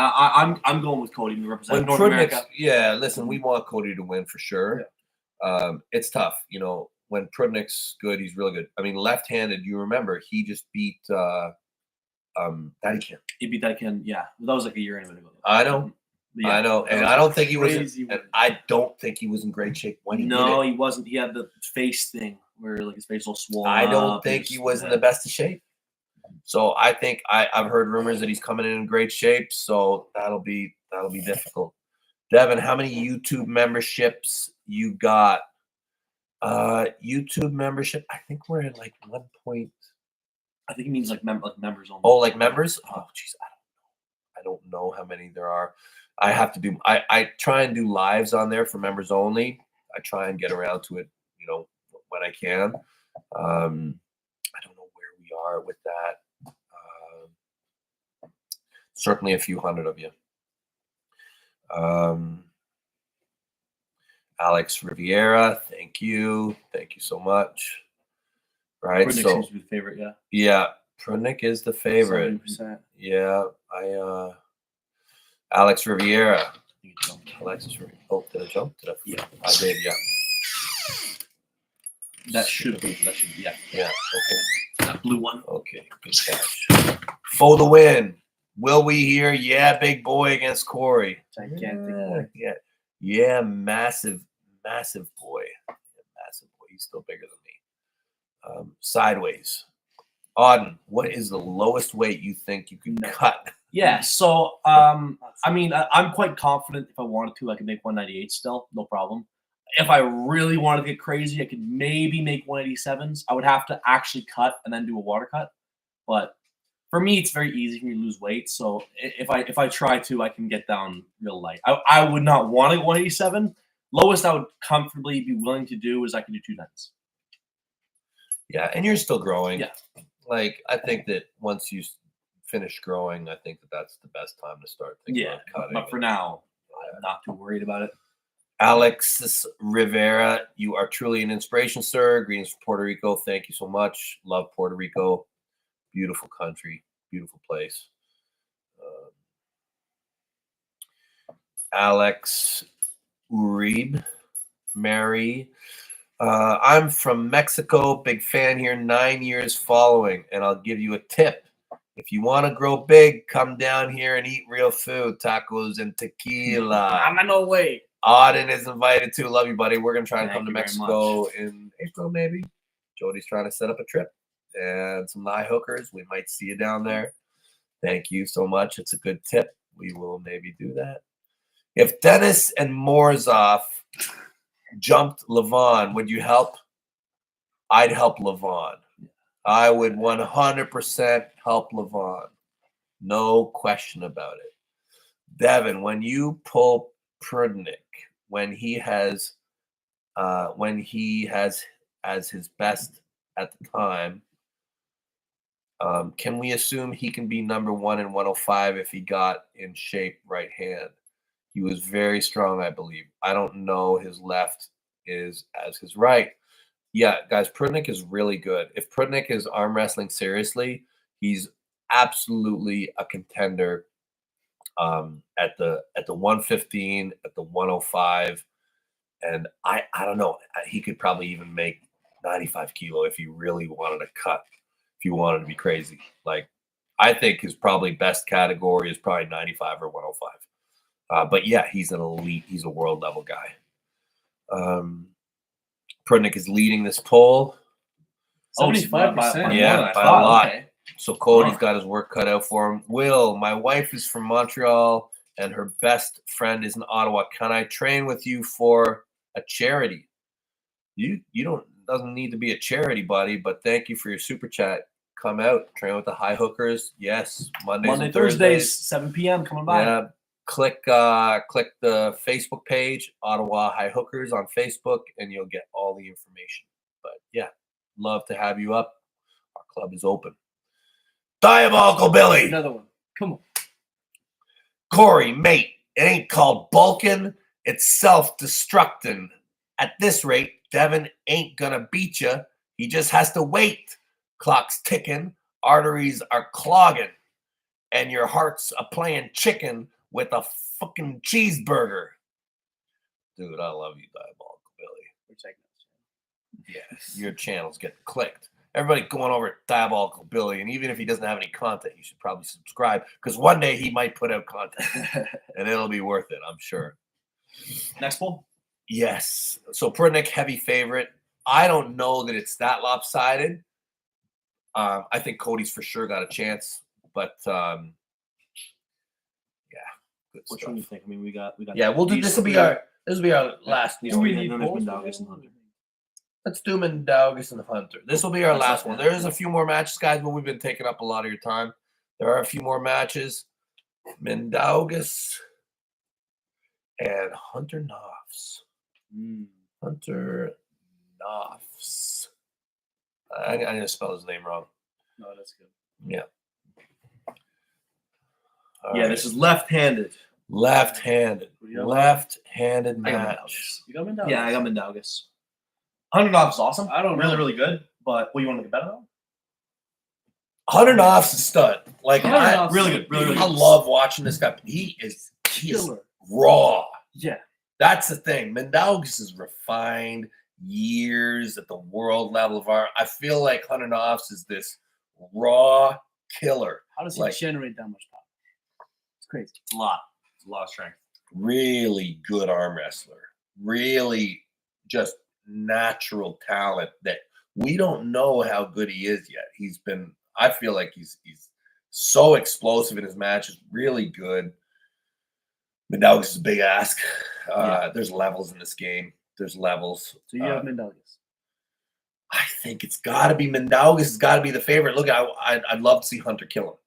Speaker 2: I'm going with Cody to represent
Speaker 1: When
Speaker 2: North
Speaker 1: Pnick's,
Speaker 2: America.
Speaker 1: yeah, listen, we want Cody to win for sure. It's tough, when Pnick's good, he's really good. I mean, left-handed, you remember, he just beat Daddy Kim.
Speaker 2: He beat that kid. Yeah, that was like a year and a bit ago.
Speaker 1: I know.
Speaker 2: Yeah.
Speaker 1: I know. And
Speaker 3: was
Speaker 1: I don't think he was
Speaker 3: crazy
Speaker 1: and
Speaker 3: win.
Speaker 1: I don't think he was in great shape when he
Speaker 2: No,
Speaker 1: did it.
Speaker 2: he wasn't. He had the face thing where like his face was swollen.
Speaker 1: I don't
Speaker 2: up.
Speaker 1: think he was in
Speaker 2: yeah.
Speaker 1: the best of shape. So I think I've heard rumors that he's coming in great shape. So that'll be difficult. Devin, how many YouTube memberships you got? YouTube membership. I think we're at like 1 point.
Speaker 2: I think he means like members only.
Speaker 1: Oh, like members? Oh, jeez, I don't know how many there are. I have to do. I try and do lives on there for members only. I try and get around to it, when I can. I don't know where we are with that. Certainly a few hundred of you. Alex Riviera, thank you so much. Right,
Speaker 2: Pnick
Speaker 1: so
Speaker 2: seems to be the favorite. Yeah.
Speaker 1: yeah, Pnick is the favorite.
Speaker 3: 70%.
Speaker 1: Yeah, Alex Riviera. Alexis Riviera. Oh, did I jump?
Speaker 2: Yeah.
Speaker 1: I did. Yeah.
Speaker 2: That should be. Yeah.
Speaker 1: Yeah. Okay.
Speaker 2: That blue one.
Speaker 1: Okay. Good catch. For the win. Will we hear? Yeah, big boy against Corey.
Speaker 3: Gigantic boy.
Speaker 1: Yeah. Massive boy. Massive boy. He's still bigger than me. Sideways. Auden, what is the lowest weight you think you can cut?
Speaker 2: Yeah. So, I mean, I'm quite confident if I wanted to, I could make 198 still, no problem. If I really wanted to get crazy, I could maybe make 187s. I would have to actually cut and then do a water cut. But for me, it's very easy for me to lose weight. So if I try to, I can get down real light. I would not want to get 187. Lowest I would comfortably be willing to do is I can do 2 nights.
Speaker 1: Yeah, and you're still growing.
Speaker 2: Yeah.
Speaker 4: Like, I think that once you finish growing, I think that that's the best time to start thinking
Speaker 2: Yeah,
Speaker 4: about cutting.
Speaker 2: but for now, I'm not too worried about it.
Speaker 4: Alexis Rivera, you are truly an inspiration, sir. Greetings from Puerto Rico. Thank you so much. Love Puerto Rico. Beautiful country, beautiful place. Alex Uribe, Mary. I'm from Mexico. Big fan here. 9 years following, and I'll give you a tip. If you want to grow big, come down here and eat real food, tacos and tequila.
Speaker 3: I'm no way.
Speaker 4: Auden is invited too. Love you, buddy. We're gonna try and
Speaker 2: Thank
Speaker 4: come to
Speaker 2: you very
Speaker 4: Mexico in April, maybe. Jody's trying to set up a trip and some high hookers. We might see you down there. Thank you so much. It's a good tip. We will maybe do that. If Dennis and Morozov jumped Levon, would you help? I'd help Levon. I would 100% help Levon. No question about it. Devon, when you pull Pnick, when he has as his best at the time, can we assume he can be number 1 in 105 if he got in shape right hand? He was very strong, I believe. I don't know his left is as his right. Yeah, guys, Pnick is really good. If Pnick is arm wrestling seriously, he's absolutely a contender at the 115, at the 105, and I don't know. He could probably even make 95 kilo if he really wanted to cut. If you wanted to be crazy, like I think his probably best category is probably 95 or 105. But yeah, he's an elite. He's a world level guy. Pnick is leading this poll.
Speaker 3: 75%.
Speaker 4: Yeah, by a lot. Okay. So Cody's got his work cut out for him. Will, my wife is from Montreal and her best friend is in Ottawa. Can I train with you for a charity? You don't doesn't need to be a charity, buddy, but thank you for your super chat. Come out, train with the high hookers. Yes, Monday, and
Speaker 2: Thursdays, 7 p.m. Coming by.
Speaker 4: Yeah. Click the Facebook page, Ottawa High Hookers on Facebook, and you'll get all the information. But yeah, love to have you up. Our club is open. Diabolical Billy.
Speaker 3: Another one. Come on.
Speaker 4: Corey, mate, it ain't called bulking. It's self-destructing. At this rate, Devon ain't gonna beat you. He just has to wait. Clock's ticking. Arteries are clogging. And your heart's a playing chicken with a fucking cheeseburger. Dude, I love you, Diabolical Billy. Yes, your channel's getting clicked. Everybody going over at Diabolical Billy, and even if he doesn't have any content, you should probably subscribe because one day he might put out content, and it'll be worth it, I'm sure.
Speaker 2: Next poll?
Speaker 4: Yes. So Pnick, heavy favorite. I don't know that it's that lopsided. I think Cody's for sure got a chance, but yeah. Good
Speaker 2: Which
Speaker 4: stuff.
Speaker 2: one do you think? I mean, we got.
Speaker 4: Yeah, we'll do. This will be our last.
Speaker 2: Yeah,
Speaker 3: we
Speaker 2: we
Speaker 3: need
Speaker 2: need
Speaker 3: polls?
Speaker 2: Mogadas and Hunter.
Speaker 4: Let's do Mogadas and Hunter. This will be our last one. There is a few more matches, guys, but we've been taking up a lot of your time. There are a few more matches. Mogadas and Hunter Knis. Hunter Knis. I'm going to spell his name wrong.
Speaker 3: No, that's good.
Speaker 4: Yeah. All
Speaker 2: Yeah,
Speaker 4: right.
Speaker 2: this is left-handed.
Speaker 4: Left-handed.
Speaker 3: Yeah.
Speaker 4: Left-handed
Speaker 2: I got
Speaker 4: match.
Speaker 3: You got Mogadas?
Speaker 2: Yeah, I got Mogadas. Hunter Knis is awesome.
Speaker 3: I don't know.
Speaker 2: Really, really good. But what, you want to get better though?
Speaker 4: Hunter Knis is a stud. Like,
Speaker 3: Hunter Knis-
Speaker 2: Really good. Really, really
Speaker 4: I
Speaker 2: good.
Speaker 4: love watching this guy. He is
Speaker 3: Killer.
Speaker 4: raw.
Speaker 3: Yeah.
Speaker 4: That's the thing. Mogadas is refined years at the world level of art. I feel like Hunter Knis is this raw killer.
Speaker 3: How does he
Speaker 4: Like-
Speaker 3: generate that much power? It's crazy.
Speaker 2: It's a lot. It's a lot of strength.
Speaker 4: Really good arm wrestler. Really just natural talent that we don't know how good he is yet. I feel like he's so explosive in his matches, really good. Mogadas is a big ask. There's levels in this game. There's levels.
Speaker 3: So you have Mogadas.
Speaker 4: I think it's got to be Mogadas. Has got to be the favorite. Look, I'd love to see Hunter kill him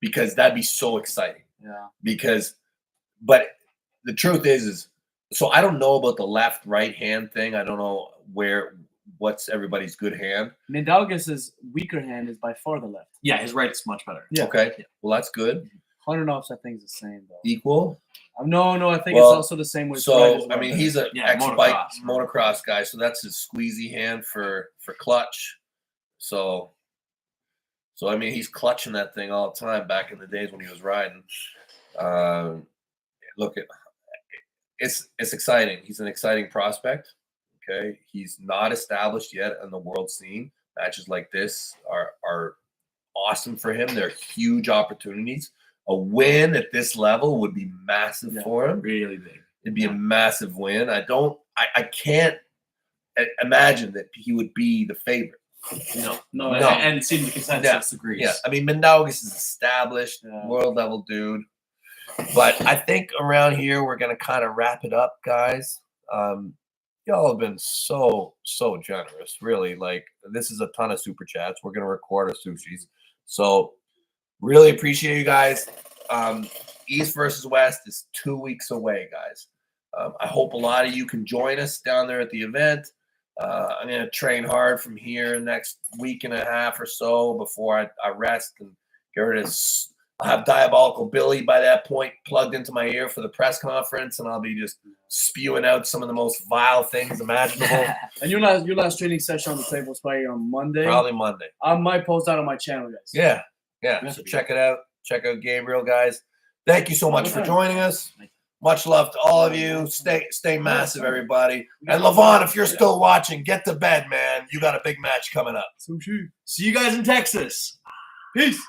Speaker 4: because that'd be so exciting.
Speaker 3: Yeah.
Speaker 4: But the truth is so I don't know about the left-right hand thing. I don't know what's everybody's good hand.
Speaker 3: Mindaugas' weaker hand is by far the left.
Speaker 2: Yeah, his right's much better.
Speaker 3: Yeah.
Speaker 4: Okay, well that's good.
Speaker 3: Hunter I think is the same though.
Speaker 4: Equal.
Speaker 3: No, I think
Speaker 4: Well,
Speaker 3: it's also the same with.
Speaker 4: So I mean, he's an
Speaker 2: Yeah,
Speaker 4: ex-bike
Speaker 2: motocross.
Speaker 4: motocross guy, so that's his squeezy hand for clutch. So I mean, he's clutching that thing all the time back in the days when he was riding. Look, it's exciting. He's an exciting prospect. Okay, he's not established yet on the world scene. Matches like this are awesome for him. They're huge opportunities. A win at this level would be massive for him.
Speaker 2: Really big.
Speaker 4: It'd be a massive win. I can't imagine that he would be the favorite.
Speaker 2: No.
Speaker 4: No.
Speaker 2: And it seems the consensus agrees.
Speaker 4: Yeah, I mean, Mindaugas is established, world level dude. But I think around here we're gonna kind of wrap it up, guys. Y'all have been so generous, really. Like, this is a ton of super chats. We're gonna record our sushis, so really appreciate you guys. East versus West is 2 weeks away, guys. I hope a lot of you can join us down there at the event. I'm going to train hard from here next week and a half or so before I rest and get rid of. I'll have Diabolical Billy by that point plugged into my ear for the press conference, and I'll be just spewing out some of the most vile things imaginable.
Speaker 3: And your last training session on the table is probably on Monday.
Speaker 4: Probably Monday.
Speaker 3: I might post that on my channel, guys.
Speaker 4: Yeah. So check it out. Check out Gabriel, guys. Thank you so much for joining us. Much love to all of you. Stay massive, everybody. And Levon, if you're still watching, get to bed, man. You got a big match coming up.
Speaker 2: See you guys in Texas. Peace.